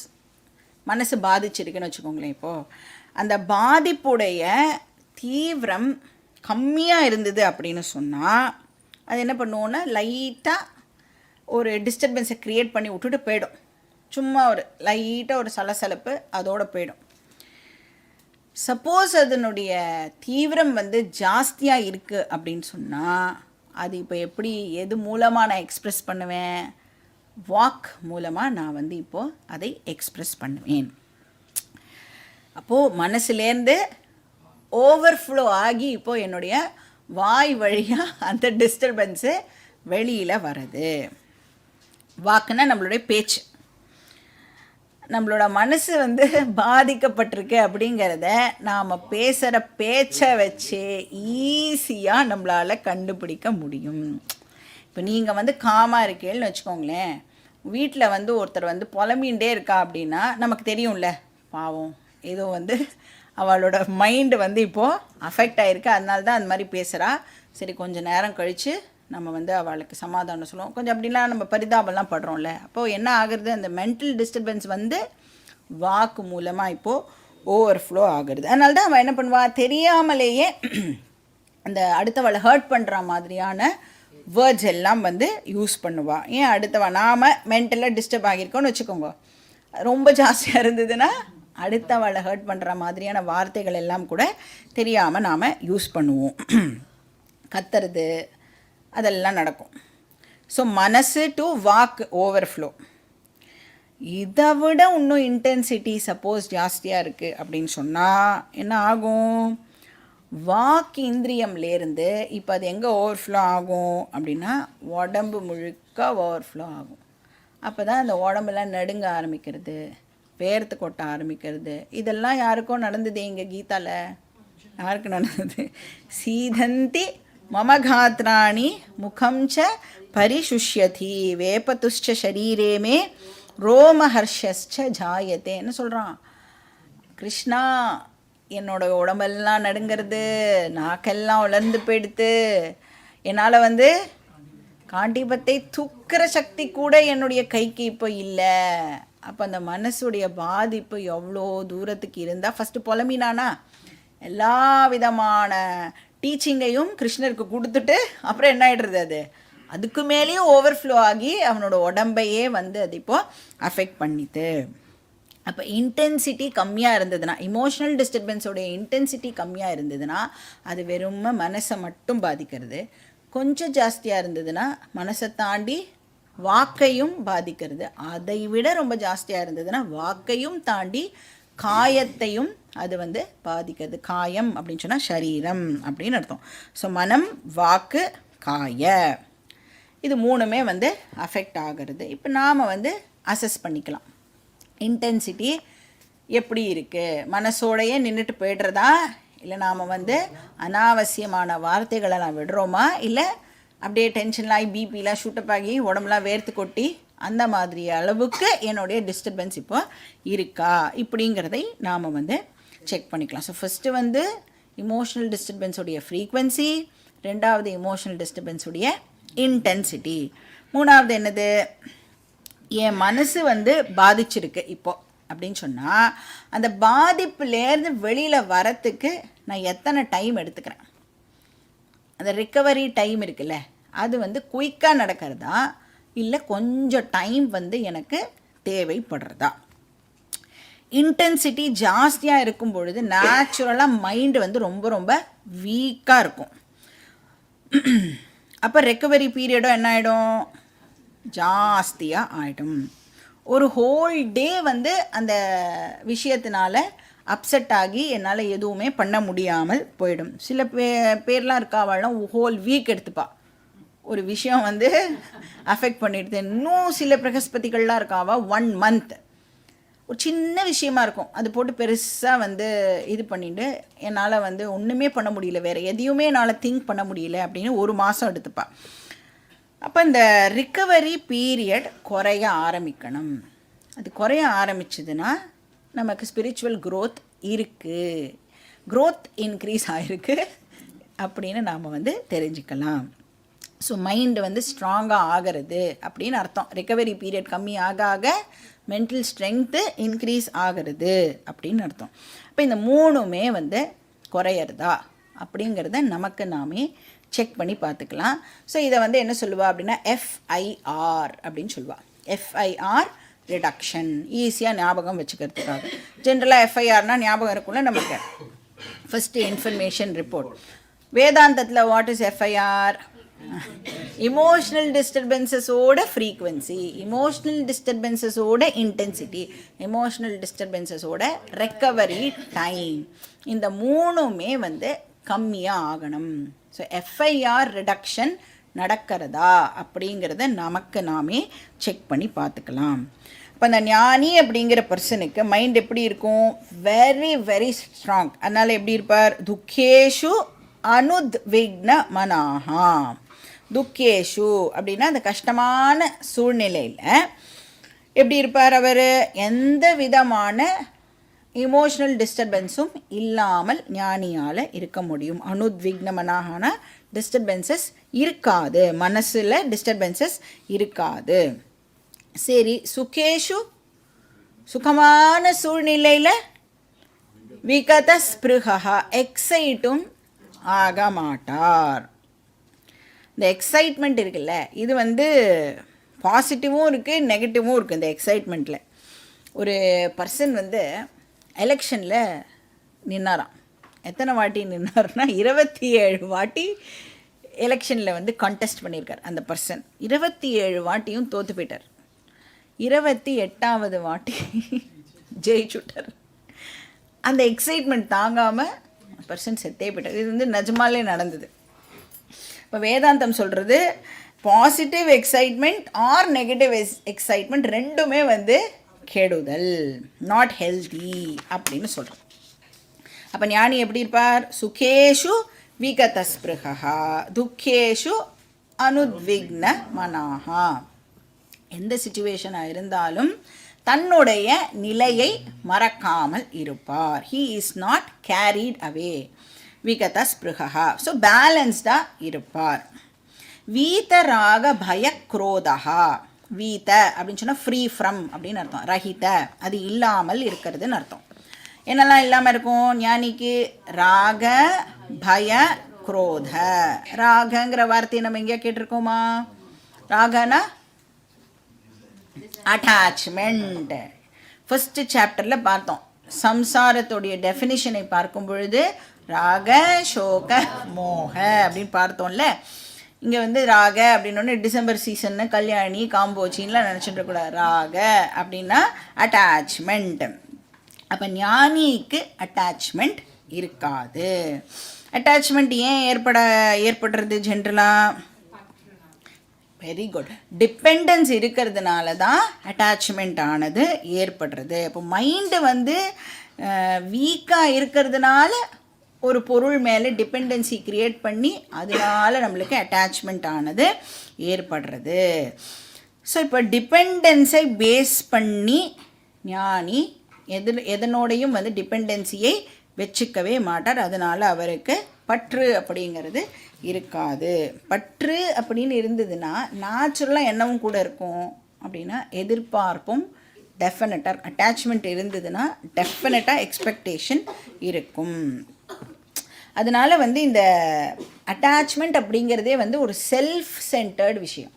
மனசு பாதிச்சிருக்குன்னு வச்சுக்கோங்களேன். இப்போது அந்த பாதிப்புடைய தீவிரம் கம்மியாக இருந்தது அப்படின்னு சொன்னால் அது என்ன பண்ணுவோன்னா லைட்டாக ஒரு டிஸ்டர்பன்ஸை க்ரியேட் பண்ணி விட்டுட்டு போயிடும். சும்மா ஒரு லைட்டாக ஒரு சலசலப்பு அதோடு போயிடும். சப்போஸ் அதனுடைய தீவிரம் வந்து ஜாஸ்தியாக இருக்குது அப்படின்னு சொன்னால் அது இப்போ எப்படி எது மூலமாக நான் எக்ஸ்ப்ரெஸ் பண்ணுவேன்? வாக் மூலமாக நான் வந்து இப்போது அதை எக்ஸ்ப்ரெஸ் பண்ணுவேன். அப்போது மனசுலேருந்து ஓவர்ஃப்ளோ ஆகி இப்போது என்னுடைய வாய் வழியாக அந்த டிஸ்டர்பன்ஸு வெளியில் வருது. வாக்குன்னா நம்மளுடைய பேச்சு. நம்மளோட மனசு வந்து பாதிக்கப்பட்டிருக்கு அப்படிங்கிறத நாம் பேசுகிற பேச்சை வச்சு ஈஸியாக நம்மளால் கண்டுபிடிக்க முடியும். இப்போ நீங்கள் வந்து காமாக இருக்கேன்னு வச்சுக்கோங்களேன், வீட்டில் வந்து ஒருத்தர் வந்து புலம்பின்ண்டே இருக்கா அப்படின்னா நமக்கு தெரியும்ல, பாவம் ஏதோ வந்து அவளோட மைண்டு வந்து இப்போது அஃபெக்ட் ஆகிருக்கு, அதனால தான் அந்த மாதிரி பேசுகிறா. சரி கொஞ்சம் நேரம் கழித்து நம்ம வந்து அவளுக்கு சமாதானம் சொல்லுவோம். கொஞ்சம் அப்படிலாம் நம்ம பரிதாபம்லாம் படுறோம்ல. அப்போது என்ன ஆகுறது? அந்த மென்டல் டிஸ்டர்பன்ஸ் வந்து வாக்கு மூலமாக இப்போது ஓவர்ஃப்ளோ ஆகுறது. அதனால தான் அவள் என்ன பண்ணுவாள், தெரியாமலேயே அந்த அடுத்தவளை ஹர்ட் பண்ணுற மாதிரியான வேர்ட்ஸ் எல்லாம் வந்து யூஸ் பண்ணுவாள். ஏன் நாம் மென்டலாக டிஸ்டர்ப் ஆகியிருக்கோன்னு வச்சுக்கோங்க, ரொம்ப ஜாஸ்தியாக இருந்ததுன்னா அடுத்தவளை ஹர்ட் பண்ணுற மாதிரியான வார்த்தைகள் எல்லாம் கூட தெரியாமல் நாம் யூஸ் பண்ணுவோம். கத்துறது அதெல்லாம் நடக்கும். ஸோ மனசு டு வாக் ஓவர்ஃப்ளோ. இதை விட இன்னும் இன்டென்சிட்டி சப்போஸ் ஜாஸ்தியாக இருக்குது அப்படின்னு சொன்னால் என்ன ஆகும்? வாக்கு இந்திரியம்லேருந்து இப்போ அது எங்கே ஓவர்ஃப்ளோ ஆகும் அப்படின்னா உடம்பு முழுக்க ஓவர்ஃப்ளோ ஆகும். அப்போ தான் அந்த உடம்பெல்லாம் நடுங்க ஆரம்பிக்கிறது, வேர்த்து கொட்ட ஆரம்பிக்கிறது. இதெல்லாம் யாருக்கும் நடந்தது? எங்கள் கீதாவில் யாருக்கு நடந்தது? சீதந்தி மமகாத்ராணி முகம் ச பரிசுஷ்யதி வேபதுஷ்ச ஷரீரே மே ரோமஹர்ஷஸ்ச ஜாயத்தேன்னு சொல்கிறான் கிருஷ்ணா. என்னோட உடம்பெல்லாம் நடுங்கிறது, நாக்கெல்லாம் உலர்ந்து போயிடுத்து, என்னால் வந்து காண்டிபத்தை தூக்கிற சக்தி கூட என்னுடைய கைக்கு இப்போ இல்லை. அப்போ அந்த மனசுடைய பாதிப்பு எவ்வளோ தூரத்துக்கு இருந்தால் ஃபஸ்ட்டு புலம்பினானா எல்லா விதமான டீச்சிங்கையும் கிருஷ்ணருக்கு கொடுத்துட்டு அப்புறம் என்ன ஆகிடுறது? அதுக்கு மேலேயும் ஓவர்ஃப்ளோ ஆகி அவனோட உடம்பையே வந்து அது இப்போது அஃபெக்ட் பண்ணிட்டு. அப்போ இன்டென்சிட்டி கம்மியாக இருந்ததுன்னா, இமோஷ்னல் டிஸ்டர்பன்ஸோடைய இன்டென்சிட்டி கம்மியாக இருந்ததுன்னா அது வெறும் மனசை மட்டும் பாதிக்கிறது. கொஞ்சம் ஜாஸ்தியாக இருந்ததுன்னா மனசை தாண்டி வாக்கையும் பாதிக்கிறது. அதை விட ரொம்ப ஜாஸ்தியாக இருந்ததுன்னா வாக்கையும் தாண்டி காயத்தையும் அது வந்து பாதிக்கிறது. காயம் அப்படின்னு சொன்னால் சரீரம் அப்படின்னு அர்த்தம். ஸோ மனம், வாக்கு, காய, இது மூணுமே வந்து அஃபெக்ட் ஆகிறது. இப்போ நாம் வந்து அசஸ் பண்ணிக்கலாம் இன்டென்சிட்டி எப்படி இருக்குது. மனசோடையே நின்றுட்டு போய்டுறதா, இல்லை நாம் வந்து அனாவசியமான வார்த்தைகளை நான் விடுறோமா, இல்லை அப்படியே டென்ஷன்லாம் பிபிலாம் ஷூட்டப் ஆகி உடம்புலாம் வேர்த்து கொட்டி அந்த மாதிரி அளவுக்கு என்னுடைய டிஸ்டர்பன்ஸ் இப்போ இருக்கா இப்படிங்கிறதை நாம் வந்து செக் பண்ணிக்கலாம். ஸோ ஃபஸ்ட்டு வந்து இமோஷ்னல் டிஸ்டர்பன்ஸுடைய ஃப்ரீக்வன்சி, ரெண்டாவது இமோஷ்னல் டிஸ்டர்பன்ஸுடைய இன்டென்சிட்டி, மூணாவது என்னது, என் மனசு வந்து பாதிச்சிருக்கு இப்போது அப்படின்னு சொன்னால் அந்த பாதிப்புலேருந்து வெளியில் வரத்துக்கு நான் எத்தனை டைம் எடுத்துக்கிறேன். அந்த ரிக்கவரி டைம் இருக்குல்ல, அது வந்து குயிக்காக நடக்கிறதா இல்லை கொஞ்சம் டைம் வந்து எனக்கு தேவைப்படுறதா. இன்டென்சிட்டி ஜாஸ்தியாக இருக்கும் பொழுது நேச்சுரலாக மைண்டு வந்து ரொம்ப ரொம்ப வீக்காக இருக்கும். அப்போ ரெக்கவரி பீரியடும் என்ன ஆகிடும், ஜாஸ்தியாக ஆகிடும். ஒரு ஹோல் டே வந்து அந்த விஷயத்தினால அப்செட் ஆகி என்னால் எதுவுமே பண்ண முடியாமல் போயிடும். சில பேர்லாம் இருக்காவெல்லாம் ஹோல் வீக் எடுத்துப்பா, ஒரு விஷயம் வந்து அஃபெக்ட் பண்ணிடுது. இன்னும் சில பிரகஸ்பதிகள்லாம் இருக்காவா 1 month, ஒரு சின்ன விஷயமா இருக்கும், அது போட்டு பெருசாக வந்து இது பண்ணிட்டு என்னால் வந்து ஒன்றுமே பண்ண முடியல, வேறு எதையுமே என்னால் திங்க் பண்ண முடியல அப்படின்னு 1 மாதம் எடுத்துப்பா. அப்போ இந்த ரிக்கவரி பீரியட் குறைய ஆரம்பிக்கணும். அது குறைய ஆரம்பிச்சதுன்னா நமக்கு ஸ்பிரிச்சுவல் க்ரோத் இருக்குது, க்ரோத் இன்க்ரீஸ் ஆகிருக்கு அப்படின்னு நாம் வந்து தெரிஞ்சுக்கலாம். ஸோ மைண்டு வந்து ஸ்ட்ராங்காக ஆகிறது அப்படின்னு அர்த்தம். ரிக்கவரி பீரியட் கம்மி ஆக ஆக மென்டல் ஸ்ட்ரென்த்து இன்க்ரீஸ் ஆகிறது அப்படின்னு அர்த்தம். அப்போ இந்த 3மே வந்து குறையிறதா அப்படிங்கிறத நமக்கு நாமே செக் பண்ணி பார்த்துக்கலாம். ஸோ இதை வந்து என்ன சொல்லுவா அப்படின்னா FIR அப்படின்னு சொல்லுவாள். FIR ரிடக்ஷன், ஈஸியாக ஞாபகம் வச்சுக்கிறதுக்காக. ஜென்ரலாக FIRனால் ஞாபகம் இருக்கும்ல நமக்கு, ஃபஸ்ட்டு இன்ஃபர்மேஷன் ரிப்போர்ட். வேதாந்தத்தில் வாட் இஸ் FIR? இமோஷ்னல் டிஸ்டர்பன்சஸோட ஃப்ரீக்வன்சி, இமோஷ்னல் டிஸ்டர்பன்சஸோட இன்டென்சிட்டி, இமோஷ்னல் டிஸ்டர்பன்சஸோட ரெக்கவரி டைம், இந்த 3மே வந்து கம்மியாக ஆகணும். ஸோ FIR ரிடக்ஷன் நடக்கிறதா அப்படிங்கிறத நமக்கு நாமே செக் பண்ணி பார்த்துக்கலாம். இப்போ அந்த ஞானி அப்படிங்கிற பர்சனுக்கு மைண்ட் எப்படி இருக்கும்? Very very strong. அதனால் எப்படி இருப்பார்? துக்கேஷு அனுத்விக்ன மனாஹா. துக்கேஷு அப்படின்னா அந்த கஷ்டமான சூழ்நிலையில் எப்படி இருப்பார் அவர்? எந்த விதமான இமோஷ்னல் டிஸ்டர்பன்ஸும் இல்லாமல் ஞானியால் இருக்க முடியும். அனுத்விக்ன மனாஹானா டிஸ்டர்பன்சஸ் இருக்காது, மனசில் டிஸ்டர்பன்சஸ் இருக்காது. சரி, சுகேஷு சுகமான சூழ்நிலையில் விகத ஸ்பிருஹா எக்ஸைட்டும் ஆக மாட்டார். இந்த எக்ஸைட்மெண்ட் இருக்குல்ல, இது வந்து பாசிட்டிவும் இருக்குது நெகட்டிவும் இருக்குது. இந்த எக்ஸைட்மெண்ட்டில் ஒரு பர்சன் வந்து எலெக்ஷனில் நின்னாராம். எத்தனை வாட்டி நின்னார்னா 27 வாட்டி எலெக்ஷனில் வந்து கான்டெஸ்ட் பண்ணியிருக்கார் அந்த பர்சன். 27 வாட்டியும் தோற்று போயிட்டார். 28வது வாட்டி ஜெயிச்சுட்டார். அந்த எக்ஸைட்மெண்ட் தாங்காமல் பர்சன் செத்தே போயிட்டார். இது வந்து நிஜமாலே நடந்தது. இப்போ வேதாந்தம் சொல்கிறது positive excitement or negative excitement ரெண்டுமே வந்து கெடுதல், நாட் ஹெல்தி அப்படின்னு சொல்கிறோம். அப்போ ஞானி எப்படி இருப்பார்? சுகேஷு விகதஸ்பிருஹா துக்கேஷு அனுத்விக்ன மனாஹா. எந்த சிச்சுவேஷனாக இருந்தாலும் தன்னுடைய நிலையை மறக்காமல் இருப்பார். He is not carried away. விகதஸ்பிருஹா, ஸோ பேலன்ஸ்டாக இருப்பார். வீதராக பயக்ரோதா. வீத அப்படின்னு சொன்னால் ஃப்ரீ ஃப்ரம் அப்படின்னு அர்த்தம். ரஹித அது இல்லாமல் இருக்கிறதுன்னு அர்த்தம். என்னெல்லாம் இல்லாமல் இருக்கும் ஞானிக்கு? ராக பய குரோத. ராகங்கிற வார்த்தையை நம்ம எங்கேயா கேட்டிருக்கோமா? ராகனா அட்டாச்மெண்ட். ஃபர்ஸ்ட் சாப்டரில் பார்த்தோம். சம்சாரத்துடைய டெஃபினிஷனை பார்க்கும் பொழுது ராக சோக மோக அப்படின்னு பார்த்தோம்ல. இங்கே வந்து ராக அப்படின்னோடனே டிசம்பர் சீசன்னு கல்யாணி காம்போச்சின்லாம் நினச்சிட்டு இருக்கக்கூடாது. ராக அப்படின்னா அட்டாச்மெண்ட். அப்போ ஞானிக்கு அட்டாச்மெண்ட் இருக்காது. அட்டாச்மெண்ட் ஏன் ஏற்படுறது ஜென்ரலாக? Very good. டிபெண்டன்ஸ் இருக்கிறதுனால தான் அட்டாச்மெண்ட் ஆனது ஏற்படுறது. அப்போ மைண்டு வந்து வீக்காக இருக்கிறதுனால ஒரு பொருள் மேலே டிபெண்டன்சி க்ரியேட் பண்ணி அதனால நம்மளுக்கு அட்டாச்மெண்ட் ஆனது ஏற்படுறது. ஸோ இப்போ டிபெண்டன்ஸை பேஸ் பண்ணி ஞானி எதனோடையும் வந்து டிபெண்டன்சியை வச்சுக்கவே மாட்டார். அதனால் அவருக்கு பற்று அப்படிங்கிறது இருக்காது. பற்று அப்படின்னு இருந்ததுன்னா நேச்சுரலாக என்னவும் கூட இருக்கும் அப்படின்னா எதிர்பார்ப்பும் டெஃபினட்டாக. அட்டாச்மெண்ட் இருந்ததுன்னா டெஃபினட்டாக எக்ஸ்பெக்டேஷன் இருக்கும். அதனால் வந்து இந்த அட்டாச்மெண்ட் அப்படிங்கிறதே வந்து ஒரு செல்ஃப் சென்டர்டு விஷயம்.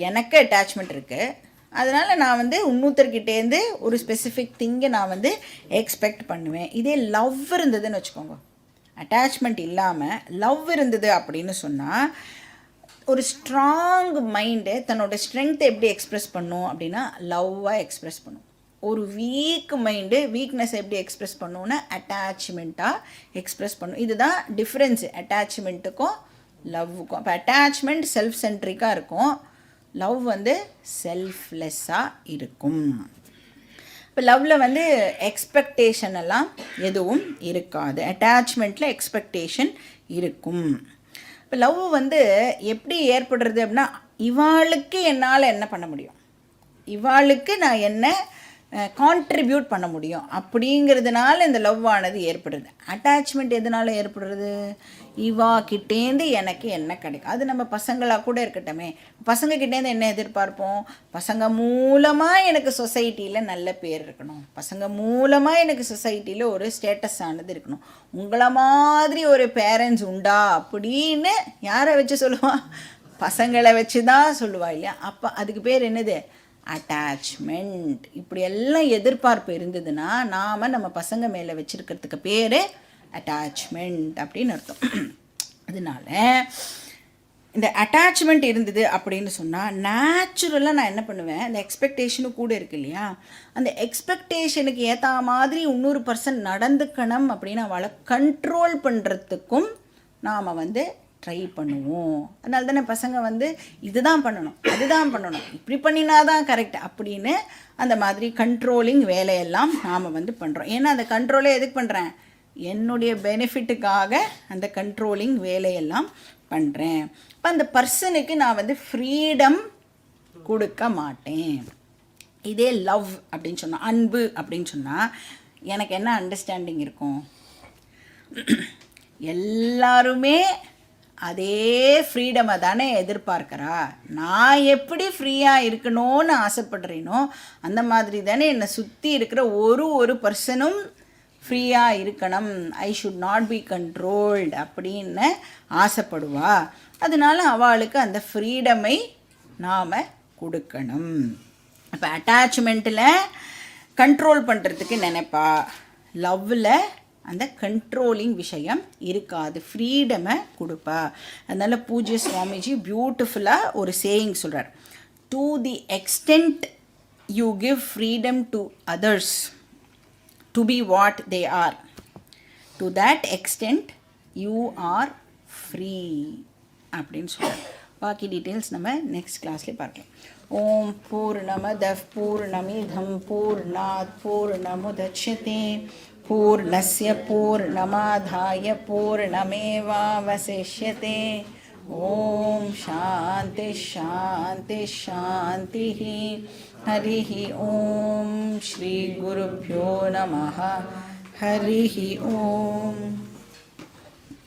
எனக்கு அட்டாச்மெண்ட் இருக்குது, அதனால் நான் வந்து இன்னொருத்தர்கிட்டேருந்து ஒரு ஸ்பெசிஃபிக் திங்கை நான் வந்து எக்ஸ்பெக்ட் பண்ணுவேன். இதே லவ் இருந்ததுன்னு வச்சுக்கோங்க, அட்டாச்மெண்ட் இல்லாமல் லவ் இருந்தது அப்படின்னு சொன்னால் ஒரு ஸ்ட்ராங் மைண்டு தன்னோட ஸ்ட்ரென்த்தை எப்படி எக்ஸ்ப்ரெஸ் பண்ணும் அப்படின்னா லவ்வாக எக்ஸ்ப்ரெஸ் பண்ணும். ஒரு வீக் மைண்டு வீக்னஸ் எப்படி எக்ஸ்ப்ரெஸ் பண்ணுன்னா அட்டாச்மெண்ட்டாக எக்ஸ்ப்ரெஸ் பண்ணும். இதுதான் டிஃப்ரென்ஸு அட்டாச்மெண்ட்டுக்கும் லவ்வுக்கும். அப்போ அட்டாச்மெண்ட் செல்ஃப் சென்ட்ரிக்காக இருக்கும், லவ் வந்து செல்ஃப்லெஸ்ஸாக இருக்கும். இப்போ லவ்வில் வந்து எக்ஸ்பெக்டேஷன் எல்லாம் எதுவும் இருக்காது, அட்டாச்மெண்ட்டில் எக்ஸ்பெக்டேஷன் இருக்கும். இப்போ லவ் வந்து எப்படி ஏற்படுறது அப்படின்னா இவாளுக்கு என்னால் என்ன பண்ண முடியும், இவாளுக்கு நான் என்ன கான்ட்ரிபியூட் பண்ண முடியும் அப்படிங்கிறதுனால இந்த லவ் ஆனது ஏற்படுறது. அட்டாச்மெண்ட் எதனால் ஏற்படுறது, இவா கிட்டேந்து எனக்கு என்ன கிடைக்கும். அது நம்ம பசங்களாக கூட இருக்கட்டுமே, பசங்கக்கிட்டேருந்து என்ன எதிர்பார்ப்போம், பசங்க மூலமாக எனக்கு சொசைட்டியில் நல்ல பேர் இருக்கணும், பசங்க மூலமாக எனக்கு சொசைட்டியில் ஒரு ஸ்டேட்டஸ் ஆனது இருக்கணும், உங்களை மாதிரி ஒரு பேரண்ட்ஸ் உண்டா அப்படின்னு யாரை வச்சு சொல்லுவான், பசங்களை வச்சு தான் சொல்லுவா இல்லையா. அப்போ அதுக்கு பேர் என்னது, அட்டாச்மெண்ட். இப்படியெல்லாம் எதிர்பார்ப்பு இருந்ததுன்னா நாம் நம்ம பசங்க மேலே வச்சுருக்கிறதுக்கு பேர் அட்டாச்மெண்ட் அப்படின்னு அர்த்தம். அதனால இந்த அட்டாச்மெண்ட் இருந்தது அப்படின்னு சொன்னால் நேச்சுரலாக நான் என்ன பண்ணுவேன், அந்த எக்ஸ்பெக்டேஷனும் கூட இருக்கு இல்லையா, அந்த எக்ஸ்பெக்டேஷனுக்கு ஏற்ற மாதிரி 100% நடந்துக்கணும் அப்படின்னு அவளை கண்ட்ரோல் பண்ணுறதுக்கும் நாம் வந்து ட்ரை பண்ணுவோம். அதனால தானே பசங்க வந்து இதுதான் பண்ணணும் அதுதான் பண்ணணும் இப்படி பண்ணினா தான் கரெக்ட் அப்படின்னு அந்த மாதிரி கண்ட்ரோலிங் வேலையெல்லாம் நாம் வந்து பண்ணுறோம். ஏன்னா அந்த கண்ட்ரோலே எதுக்கு பண்ணுறேன், என்னுடைய பெனிஃபிட்டுக்காக அந்த கண்ட்ரோலிங் வேலையெல்லாம் பண்ணுறேன். இப்போ அந்த பர்சனுக்கு நான் வந்து ஃப்ரீடம் கொடுக்க மாட்டேன். இதே லவ் அப்படின்னு சொன்னால், அன்பு அப்படின்னு சொன்னால் எனக்கு என்ன அண்டர்ஸ்டாண்டிங் இருக்கும், எல்லாருமே அதே ஃப்ரீடமை தானே எதிர்பார்க்குறா, நான் எப்படி ஃப்ரீயாக இருக்கணும்னு ஆசைப்படுறேனோ அந்த மாதிரி தானே என்னை சுற்றி இருக்கிற ஒரு பர்சனும் ஃப்ரீயாக இருக்கணும், I should not be controlled அப்படின்னு ஆசைப்படுவா. அதனால அவளுக்கு அந்த ஃப்ரீடமை நாம் கொடுக்கணும். இப்போ அட்டாச்மெண்ட்டில் கண்ட்ரோல் பண்ணுறதுக்கு நினைப்பா, லவ்வில் அந்த கண்ட்ரோலிங் விஷயம் இருக்காது, ஃப்ரீடமை கொடுப்பா. அதனால் பூஜ்ய சுவாமிஜி பியூட்டிஃபுல்லாக ஒரு சேயிங் சொல்கிறார், to the extent you give freedom to others to be what they are, to that extent you are free அப்படின்னு சொல்கிறார். பாக்கி டீட்டெயில்ஸ் நம்ம நெக்ஸ்ட் கிளாஸ்லேயே பார்க்கலாம். ஓம் பூர்ணமதః பூர்ணமிதம் பூர்ணாத் பூர்ணமுதச்யதே பூர்ணஸ்ய பூர்ணமாதாய பூர்ணமேவாவசிஷ்யதே. ஓம் சாந்தி சாந்தி சாந்தி. ஹரிஹி ஓம் ஸ்ரீ குருப்யோ நமः. ஹரிஹி ஓம்.